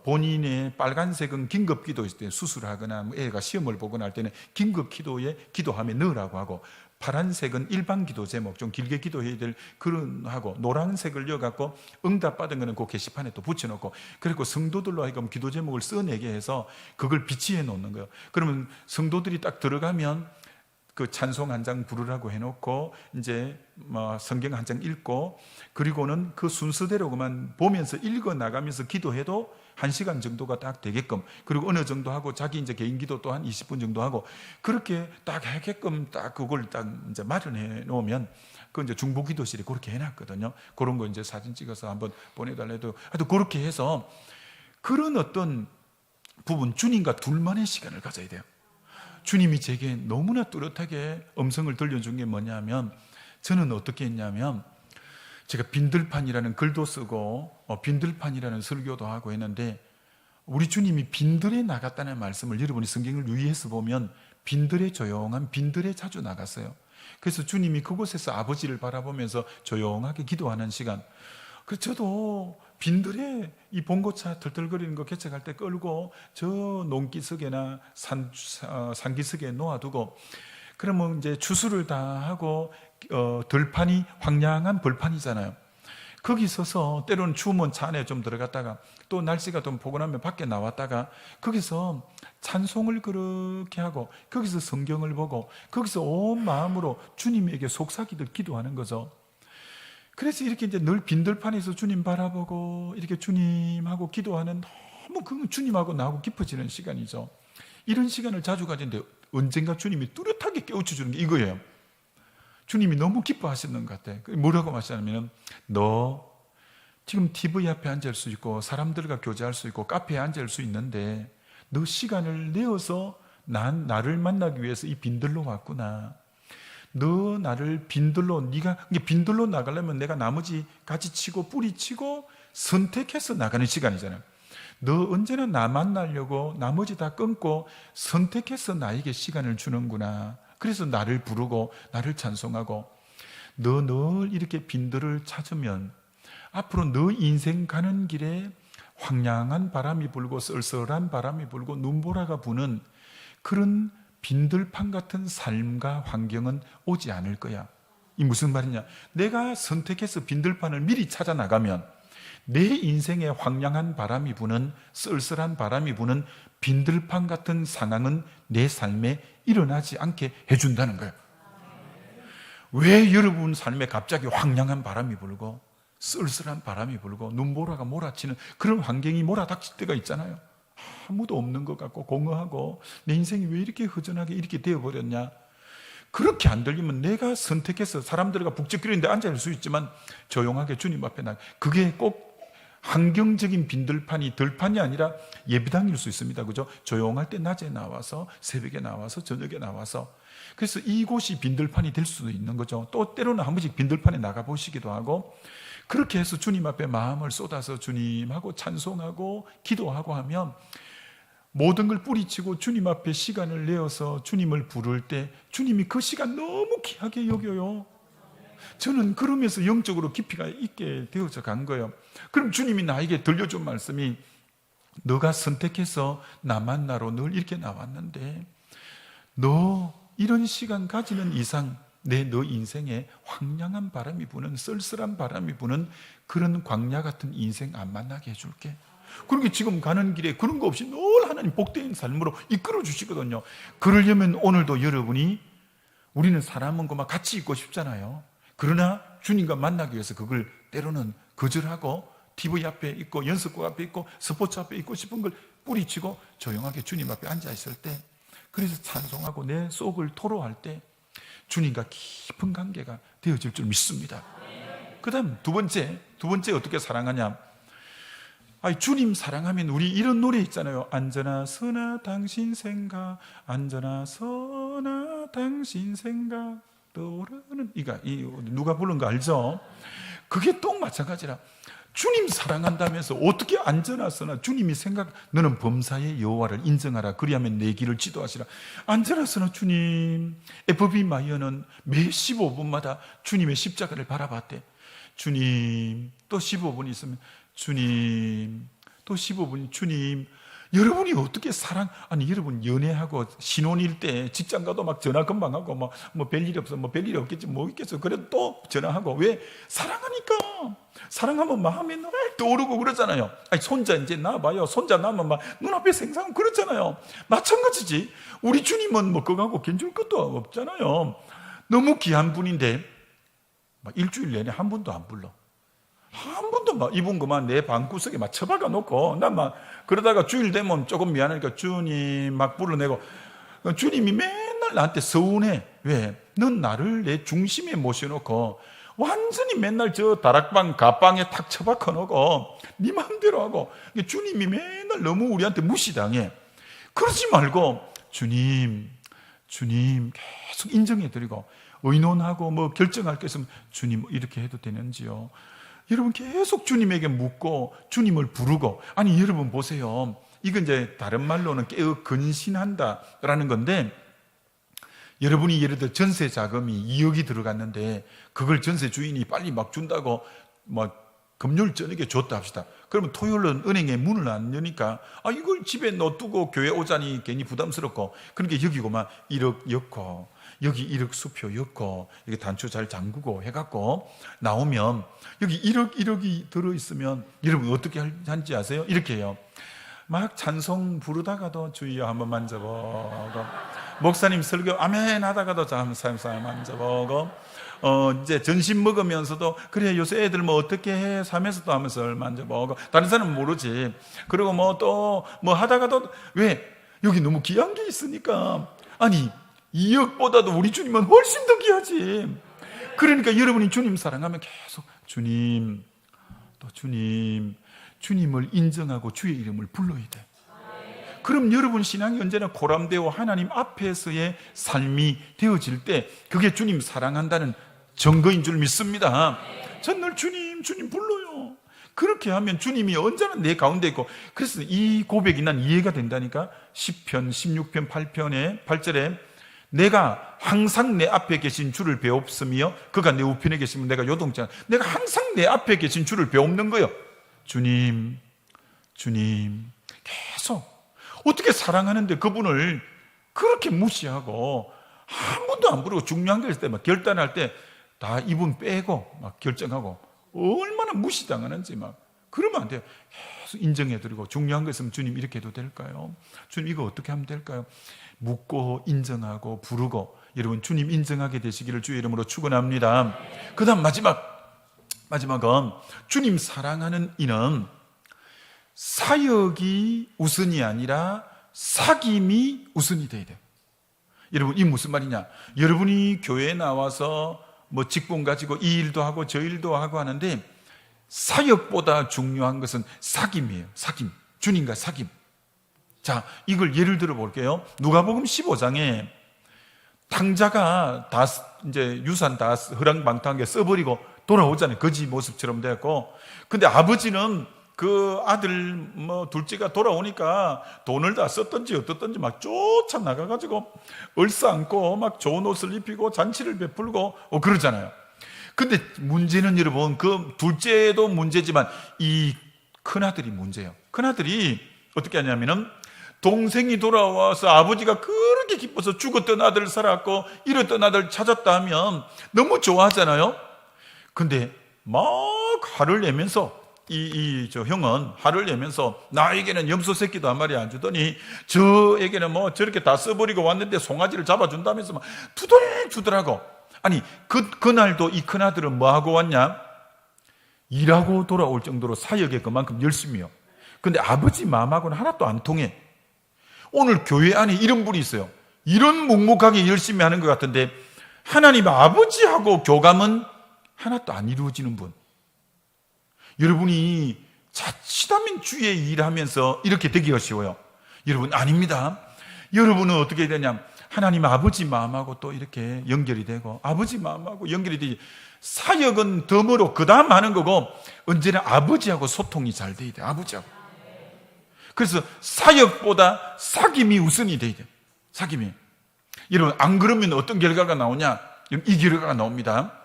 본인의 빨간색은 긴급기도 있을 때 수술하거나 애가 시험을 보거나 할 때는 긴급기도에 기도함에 넣으라고 하고, 파란색은 일반 기도 제목 좀 길게 기도해야 될 그런 하고, 노란색을 넣어갖고 응답받은 거는 그 게시판에 또 붙여놓고, 그리고 성도들로 하여금 기도 제목을 써내게 해서 그걸 비치해 놓는 거예요. 그러면 성도들이 딱 들어가면 그 찬송 한 장 부르라고 해놓고 이제 성경 한 장 읽고, 그리고는 그 순서대로 그만 보면서 읽어 나가면서 기도해도 1시간 정도가 딱 되게끔, 그리고 어느 정도 하고 자기 이제 개인 기도 또 한 20분 정도 하고, 그렇게 딱 하게끔 딱 그걸 딱 이제 마련해 놓으면 그 이제 중보기도실에 그렇게 해놨거든요. 그런 거 이제 사진 찍어서 한번 보내달라 해도 하여튼 그렇게 해서 그런 어떤 부분, 주님과 둘만의 시간을 가져야 돼요. 주님이 제게 너무나 뚜렷하게 음성을 들려준 게 뭐냐면, 저는 어떻게 했냐면 제가 빈들판이라는 글도 쓰고 빈들판이라는 설교도 하고 했는데, 우리 주님이 빈들에 나갔다는 말씀을 여러분이 성경을 유의해서 보면 빈들에, 조용한 빈들에 자주 나갔어요. 그래서 주님이 그곳에서 아버지를 바라보면서 조용하게 기도하는 시간, 그래서 저도 빈들에 이 봉고차 털털거리는 거 개척할 때 끌고 저 농기석에나 산기석에 놓아두고, 그러면 이제 추수를 다 하고 들판이 황량한 벌판이잖아요. 거기 서서 때로는 추우면 차 안에 좀 들어갔다가 또 날씨가 좀 포근하면 밖에 나왔다가 거기서 찬송을 그렇게 하고 거기서 성경을 보고 거기서 온 마음으로 주님에게 속삭이듯 기도하는 거죠. 그래서 이렇게 이제 늘 빈들판에서 주님 바라보고 이렇게 주님하고 기도하는, 너무 그 주님하고 나하고 깊어지는 시간이죠. 이런 시간을 자주 가지는데 언젠가 주님이 뚜렷하게 깨우쳐 주는 게 이거예요. 주님이 너무 기뻐하시는 것 같아요. 뭐라고 하시냐면, 너 지금 TV 앞에 앉을 수 있고 사람들과 교제할 수 있고 카페에 앉을 수 있는데 너 시간을 내어서 나를 만나기 위해서 이 빈들로 왔구나. 너 나를 빈들로, 네가 빈들로 나가려면 내가 나머지 가지 치고 뿌리 치고 선택해서 나가는 시간이잖아요. 너 언제나 나 만나려고 나머지 다 끊고 선택해서 나에게 시간을 주는구나. 그래서 나를 부르고 나를 찬송하고, 너 늘 이렇게 빈들을 찾으면 앞으로 너 인생 가는 길에 황량한 바람이 불고 썰썰한 바람이 불고 눈보라가 부는 그런 빈들판 같은 삶과 환경은 오지 않을 거야. 이 무슨 말이냐? 내가 선택해서 빈들판을 미리 찾아 나가면 내 인생에 황량한 바람이 부는, 썰썰한 바람이 부는 빈들판 같은 상황은 내 삶에 일어나지 않게 해준다는 거예요. 왜 여러분 삶에 갑자기 황량한 바람이 불고 쓸쓸한 바람이 불고 눈보라가 몰아치는 그런 환경이 몰아닥칠 때가 있잖아요. 아무도 없는 것 같고 공허하고 내 인생이 왜 이렇게 허전하게 이렇게 되어버렸냐. 그렇게 안 들리면 내가 선택해서 사람들과 북적거리는데 앉아 있을 수 있지만 조용하게 주님 앞에 그게 꼭 환경적인 빈들판이 들판이 아니라 예배당일 수 있습니다. 그죠? 조용할 때 낮에 나와서 새벽에 나와서 저녁에 나와서 그래서 이곳이 빈들판이 될 수도 있는 거죠. 또 때로는 한 번씩 빈들판에 나가보시기도 하고 그렇게 해서 주님 앞에 마음을 쏟아서 주님하고 찬송하고 기도하고 하면 모든 걸 뿌리치고 주님 앞에 시간을 내어서 주님을 부를 때 주님이 그 시간 너무 귀하게 여겨요. 저는 그러면서 영적으로 깊이가 있게 되어져 간 거예요. 그럼 주님이 나에게 들려준 말씀이 너가 선택해서 나 만나러 늘 이렇게 나왔는데 너 이런 시간 가지는 이상 너 인생에 황량한 바람이 부는 쓸쓸한 바람이 부는 그런 광야 같은 인생 안 만나게 해줄게. 그러니까 지금 가는 길에 그런 거 없이 늘 하나님 복된 삶으로 이끌어 주시거든요. 그러려면 오늘도 여러분이 우리는 사람은 막 같이 있고 싶잖아요. 그러나 주님과 만나기 위해서 그걸 때로는 거절하고 TV 앞에 있고 연습국 앞에 있고 스포츠 앞에 있고 싶은 걸 뿌리치고 조용하게 주님 앞에 앉아 있을 때 그래서 찬송하고 내 속을 토로할 때 주님과 깊은 관계가 되어질 줄 믿습니다. 그 다음 두 번째 어떻게 사랑하냐. 주님 사랑하면 우리 이런 노래 있잖아요. 앉으나 서나 당신 생각 앉으나 서나 당신 생각 떠오르는 누가 부른 거 알죠? 그게 또 마찬가지라 주님 사랑한다면서 어떻게 앉으나 서나 주님이 너는 범사의 여호와를 인정하라 그리하면 내 길을 지도하시라. 앉으나 서나 주님 FB 마이어는 매 15분마다 주님의 십자가를 바라봤대. 주님 또 15분 있으면 주님 또 15분 주님. 여러분이 어떻게 여러분 연애하고 신혼일 때 직장 가도 막 전화 금방 하고 뭐 별일이 없어 별일이 없겠지 뭐 있겠어. 그래도 또 전화하고 왜? 사랑하니까. 사랑하면 마음에 늘 떠오르고 그러잖아요. 손자 이제 낳아봐요. 손자 낳으면 막 눈앞에 생사하고 그렇잖아요. 마찬가지지. 우리 주님은 뭐 그거하고 견줄 것도 없잖아요. 너무 귀한 분인데 막 일주일 내내 한 번도 안 불러. 한 번도 막 이분 그만 내 방구석에 막 처박아 놓고 난 막 그러다가 주일 되면 조금 미안하니까 주님 막 불러내고 주님이 맨날 나한테 서운해. 왜? 넌 나를 내 중심에 모셔놓고 완전히 맨날 저 다락방 가방에 탁 처박아 놓고 네 마음대로 하고 주님이 맨날 너무 우리한테 무시당해. 그러지 말고 주님 계속 인정해드리고 의논하고 뭐 결정할 게 있으면 주님 이렇게 해도 되는지요. 여러분 계속 주님에게 묻고 주님을 부르고 여러분 보세요. 이건 이제 다른 말로는 깨어 근신한다라는 건데 여러분이 예를 들어 전세 자금이 2억이 들어갔는데 그걸 전세 주인이 빨리 막 준다고 금요일 저녁에 줬다 합시다. 그러면 토요일은 은행에 문을 안 여니까 이걸 집에 놔두고 교회 오자니 괜히 부담스럽고 그러니까 여기고만 1억 엮고 여기 1억 수표 엮고 이렇게 단추 잘 잠그고 해갖고 나오면 여기 1억이 들어있으면 여러분 어떻게 하는지 아세요? 이렇게 해요. 막 찬송 부르다가도 주여 한번 만져보고 목사님 설교 아멘 하다가도 잠깐 만져보고 이제 점심 먹으면서도 그래 요새 애들 뭐 어떻게 해 하면서도 하면서 만져보고 다른 사람은 모르지. 그리고 뭐 또 뭐 하다가도 왜? 여기 너무 귀한 게 있으니까 2억보다도 우리 주님은 훨씬 더 귀하지. 그러니까 여러분이 주님 사랑하면 계속 주님 또 주님을 인정하고 주의 이름을 불러야 돼. 그럼 여러분 신앙이 언제나 고람되어 하나님 앞에서의 삶이 되어질 때 그게 주님 사랑한다는 증거인 줄 믿습니다. 전 늘 주님 불러요. 그렇게 하면 주님이 언제나 내 가운데 있고 그래서 이 고백이 난 이해가 된다니까. 시편 16편 8절에 내가 항상 내 앞에 계신 주를 배옵으며 그가 내 우편에 계시면 내가 요동치 않아. 내가 항상 내 앞에 계신 주를 배옵는 거예요. 주님 계속 어떻게 사랑하는데 그분을 그렇게 무시하고 한 번도 안 부르고 중요한 게 있을 때 막 결단할 때 다 이분 빼고 막 결정하고 얼마나 무시당하는지 막 그러면 안 돼요. 계속 인정해드리고 중요한 거 있으면 주님 이렇게 해도 될까요? 주님 이거 어떻게 하면 될까요? 묻고 인정하고 부르고 여러분 주님 인정하게 되시기를 주의 이름으로 축원합니다. 그 다음 마지막 마지막은 주님 사랑하는 이는 사역이 우선이 아니라 사귐이 우선이 돼야 돼요. 여러분, 이 무슨 말이냐? 여러분이 교회에 나와서 뭐 직분 가지고 이 일도 하고 저 일도 하고 하는데 사역보다 중요한 것은 사귐이에요. 사귐. 주님과 사귐. 자, 이걸 예를 들어 볼게요. 누가복음 15장에 탕자가 다 이제 유산 다 허랑방탕하게 써버리고 돌아오잖아요. 거지 모습처럼 되었고, 근데 아버지는 그 아들 뭐 둘째가 돌아오니까 돈을 다 썼든지 어떻든지 막 쫓아 나가가지고 얼싸안고 막 좋은 옷을 입히고 잔치를 베풀고 그러잖아요. 근데 문제는 여러분, 그 둘째도 문제지만 이 큰아들이 문제예요. 큰아들이 어떻게 하냐면은 동생이 돌아와서 아버지가 그렇게 기뻐서 죽었던 아들 살았고 잃었던 아들 찾았다 하면 너무 좋아하잖아요. 근데 막 화를 내면서 저 형은 화를 내면서 나에게는 염소 새끼도 한 마리 안 주더니 저에게는 뭐 저렇게 다 써버리고 왔는데 송아지를 잡아준다면서 막 투덜투덜하고. 아니 그날도 이 큰아들은 뭐 하고 왔냐? 일하고 돌아올 정도로 사역에 그만큼 열심히요. 근데 아버지 마음하고는 하나도 안 통해. 오늘 교회 안에 이런 분이 있어요. 이런 묵묵하게 열심히 하는 것 같은데 하나님 아버지하고 교감은 하나도 안 이루어지는 분. 여러분이 자칫하면 주의 일하면서 이렇게 되기가 쉬워요. 여러분, 아닙니다. 여러분은 어떻게 되냐? 하나님 아버지 마음하고 또 이렇게 연결이 되고 아버지 마음하고 연결이 되지. 사역은 덤으로 그 다음 하는 거고 언제나 아버지하고 소통이 잘 돼야 돼. 아버지하고. 그래서 사역보다 사귐이 우선이 돼야 돼. 사귐이. 여러분, 안 그러면 어떤 결과가 나오냐? 이 결과가 나옵니다.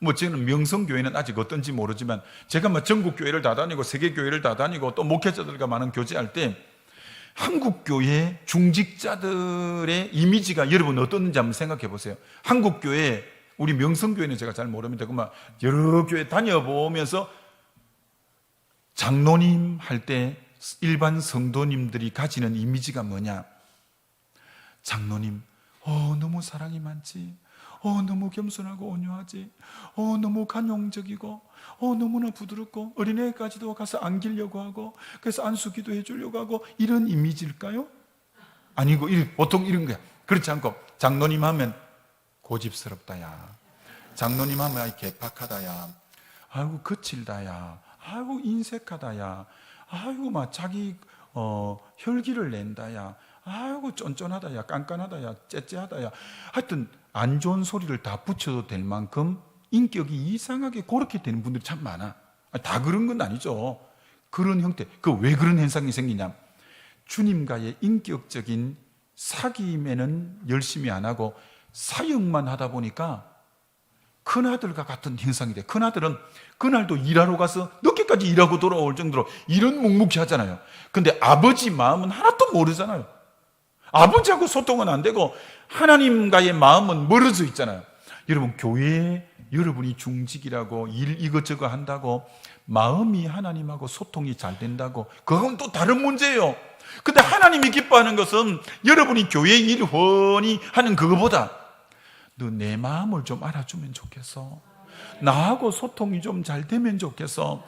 뭐 저는 명성교회는 아직 어떤지 모르지만 제가 뭐 전국 교회를 다 다니고 세계 교회를 다 다니고 또 목회자들과 많은 교제할 때 한국 교회 중직자들의 이미지가 여러분 어떻는지 한번 생각해 보세요. 한국 교회, 우리 명성교회는 제가 잘 모릅니다. 그만 여러 교회 다녀보면서 장로님 할 때 일반 성도님들이 가지는 이미지가 뭐냐? 장로님, 너무 사랑이 많지. 너무 겸손하고 온유하지. 너무 간용적이고 너무나 부드럽고 어린애까지도 가서 안기려고 하고 그래서 안수기도 해주려고 하고 이런 이미지일까요? 아니고 보통 이런 거야. 그렇지 않고 장로님 하면 고집스럽다 야. 장로님 하면 개팍하다 야. 아이고 거칠다 야. 아이고 인색하다 야. 아이고 막 자기 혈기를 낸다 야. 아이고 쫀쫀하다 야. 깐깐하다 야. 째째하다 야. 하여튼 안 좋은 소리를 다 붙여도 될 만큼 인격이 이상하게 그렇게 되는 분들이 참 많아. 다 그런 건 아니죠. 그런 형태. 왜 그런 현상이 생기냐? 주님과의 인격적인 사귐에는 열심히 안 하고 사역만 하다 보니까 큰아들과 같은 현상이 돼. 큰아들은 그날도 일하러 가서 늦게까지 일하고 돌아올 정도로 이런 묵묵히 하잖아요. 근데 아버지 마음은 하나도 모르잖아요. 아버지하고 소통은 안 되고 하나님과의 마음은 멀어져 있잖아요. 여러분, 교회에 여러분이 중직이라고 일 이것저것 한다고 마음이 하나님하고 소통이 잘 된다고 그건 또 다른 문제예요. 근데 하나님이 기뻐하는 것은 여러분이 교회 일 훤히 하는 그거보다 너 내 마음을 좀 알아주면 좋겠어. 나하고 소통이 좀 잘 되면 좋겠어.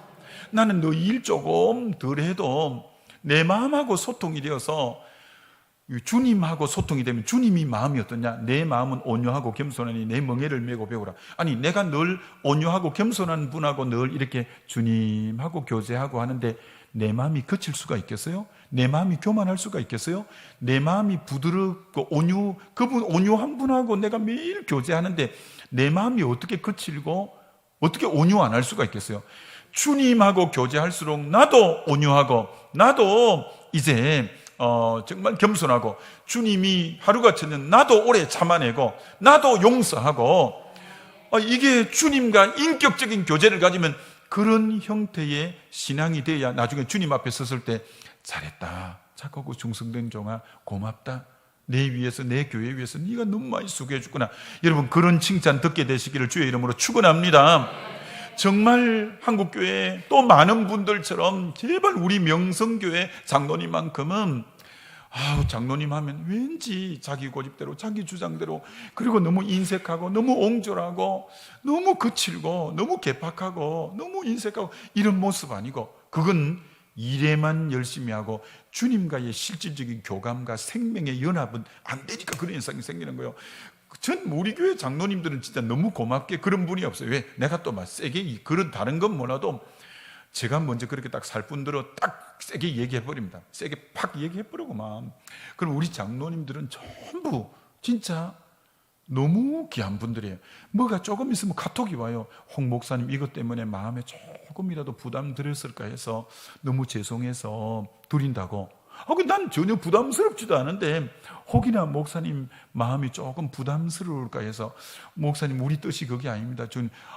나는 너 일 조금 덜 해도 내 마음하고 소통이 되어서 주님하고 소통이 되면 주님이 마음이 어떠냐? 내 마음은 온유하고 겸손하니 내 멍에를 메고 배우라. 아니 내가 늘 온유하고 겸손한 분하고 늘 이렇게 주님하고 교제하고 하는데 내 마음이 거칠 수가 있겠어요? 내 마음이 교만할 수가 있겠어요? 내 마음이 부드럽고 그분 온유한 분하고 내가 매일 교제하는데 내 마음이 어떻게 거칠고 어떻게 온유 안 할 수가 있겠어요? 주님하고 교제할수록 나도 온유하고 나도 이제 정말 겸손하고 주님이 하루같이는 나도 오래 참아내고 나도 용서하고 이게 주님과 인격적인 교제를 가지면 그런 형태의 신앙이 돼야 나중에 주님 앞에 섰을 때 잘했다, 착하고 충성된 종아, 고맙다, 내 위해서 내 교회 위해서 네가 너무 많이 수고해 줬구나. 여러분 그런 칭찬 듣게 되시기를 주의 이름으로 축원합니다. 정말 한국교회 또 많은 분들처럼 제발 우리 명성교회 장로님만큼은 장로님 하면 왠지 자기 고집대로 자기 주장대로, 그리고 너무 인색하고 너무 옹졸하고 너무 거칠고 너무 개팍하고 너무 인색하고 이런 모습 아니고, 그건 일에만 열심히 하고 주님과의 실질적인 교감과 생명의 연합은 안 되니까 그런 현상이 생기는 거예요. 우리 교회 장로님들은 진짜 너무 고맙게 그런 분이 없어요. 왜? 내가 또 막 세게 그런 다른 건 몰라도 제가 먼저 그렇게 딱 살 분들은 딱 세게 얘기해 버립니다. 세게 팍 얘기해 버리고 막. 그럼 우리 장로님들은 전부 진짜 너무 귀한 분들이에요. 뭐가 조금 있으면 카톡이 와요. 홍 목사님 이것 때문에 마음에 조금이라도 부담 드렸을까 해서 너무 죄송해서 드린다고. 난 전혀 부담스럽지도 않은데 혹이나 목사님 마음이 조금 부담스러울까 해서, 목사님 우리 뜻이 그게 아닙니다.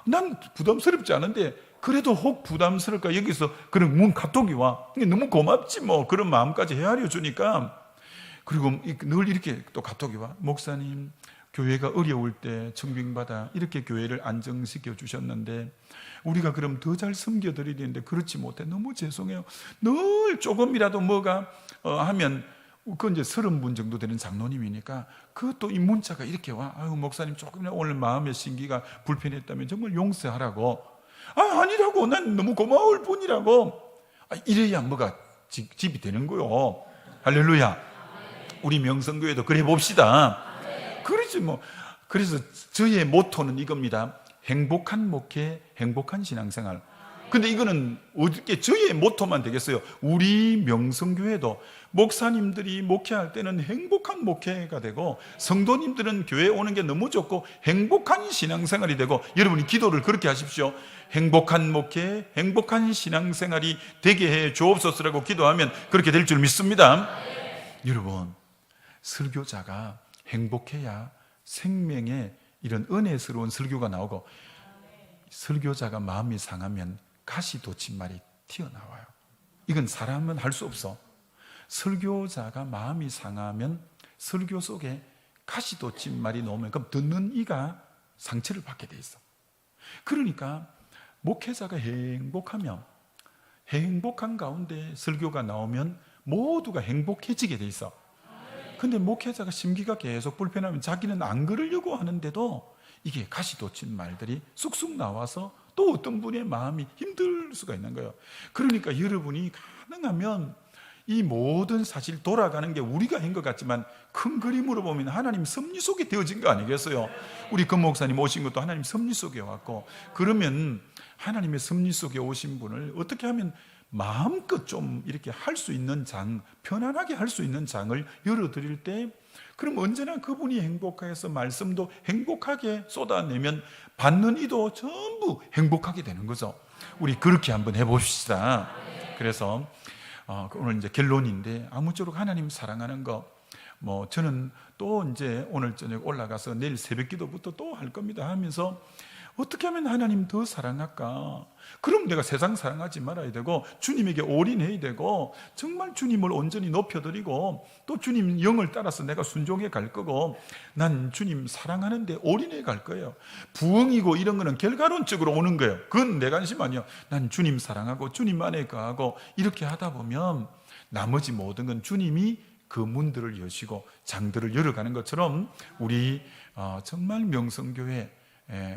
난 부담스럽지 않은데 그래도 혹 부담스러울까 여기서 그런 카톡이 와. 너무 고맙지 뭐, 그런 마음까지 헤아려 주니까. 그리고 늘 이렇게 또 카톡이 와. 목사님 교회가 어려울 때 청빙받아 이렇게 교회를 안정시켜 주셨는데 우리가 그럼 더 잘 섬겨드려야 되는데 그렇지 못해 너무 죄송해요. 늘 조금이라도 뭐가 하면, 그 이제 30분 정도 되는 장로님이니까 그것도 이 문자가 이렇게 와. 목사님 조금이라도 오늘 마음의 신기가 불편했다면 정말 용서하라고. 아니라고, 난 너무 고마울 뿐이라고. 이래야 뭐가 집이 되는 거요. 할렐루야. 우리 명성교회도 그래 봅시다. 그러지 뭐. 그래서 저의 모토는 이겁니다. 행복한 목회, 행복한 신앙생활. 근데 이거는 어떻게 저의 모토만 되겠어요? 우리 명성교회도 목사님들이 목회할 때는 행복한 목회가 되고, 성도님들은 교회에 오는 게 너무 좋고 행복한 신앙생활이 되고, 여러분이 기도를 그렇게 하십시오. 행복한 목회, 행복한 신앙생활이 되게 해 주옵소서라고 기도하면 그렇게 될 줄 믿습니다. 여러분, 설교자가 행복해야 생명의 이런 은혜스러운 설교가 나오고, 설교자가 마음이 상하면 가시돋친 말이 튀어나와요. 이건 사람은 할 수 없어. 설교자가 마음이 상하면 설교 속에 가시돋친 말이 나오면 그럼 듣는 이가 상처를 받게 돼 있어. 그러니까 목회자가 행복하면, 행복한 가운데 설교가 나오면 모두가 행복해지게 돼 있어. 근데 목회자가 심기가 계속 불편하면 자기는 안 그러려고 하는데도 이게 가시돋친 말들이 쑥쑥 나와서 또 어떤 분의 마음이 힘들 수가 있는 거예요. 그러니까 여러분이 가능하면 이 모든 사실 돌아가는 게 우리가 한 것 같지만 큰 그림으로 보면 하나님 섭리 속에 되어진 거 아니겠어요? 우리 금 목사님 오신 것도 하나님 섭리 속에 왔고, 그러면 하나님의 섭리 속에 오신 분을 어떻게 하면 마음껏 좀 이렇게 할 수 있는 장, 편안하게 할 수 있는 장을 열어드릴 때, 그럼 언제나 그분이 행복해서 말씀도 행복하게 쏟아내면 받는 이도 전부 행복하게 되는 거죠. 우리 그렇게 한번 해봅시다. 그래서 오늘 이제 결론인데, 아무쪼록 하나님 사랑하는 거, 저는 또 이제 오늘 저녁 올라가서 내일 새벽 기도부터 또 할 겁니다 하면서 어떻게 하면 하나님 더 사랑할까? 그럼 내가 세상 사랑하지 말아야 되고 주님에게 올인해야 되고 정말 주님을 온전히 높여드리고 또 주님 영을 따라서 내가 순종해 갈 거고, 난 주님 사랑하는데 올인해 갈 거예요. 부흥이고 이런 거는 결과론적으로 오는 거예요. 그건 내 관심 아니에요. 난 주님 사랑하고 주님 안에 거하고 이렇게 하다 보면 나머지 모든 건 주님이 그 문들을 여시고 장들을 열어가는 것처럼 우리 정말 명성교회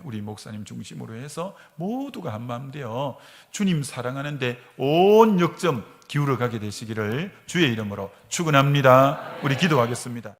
우리 목사님 중심으로 해서 모두가 한마음 되어 주님 사랑하는데 온 역점 기울어 가게 되시기를 주의 이름으로 축원합니다. 우리 기도하겠습니다.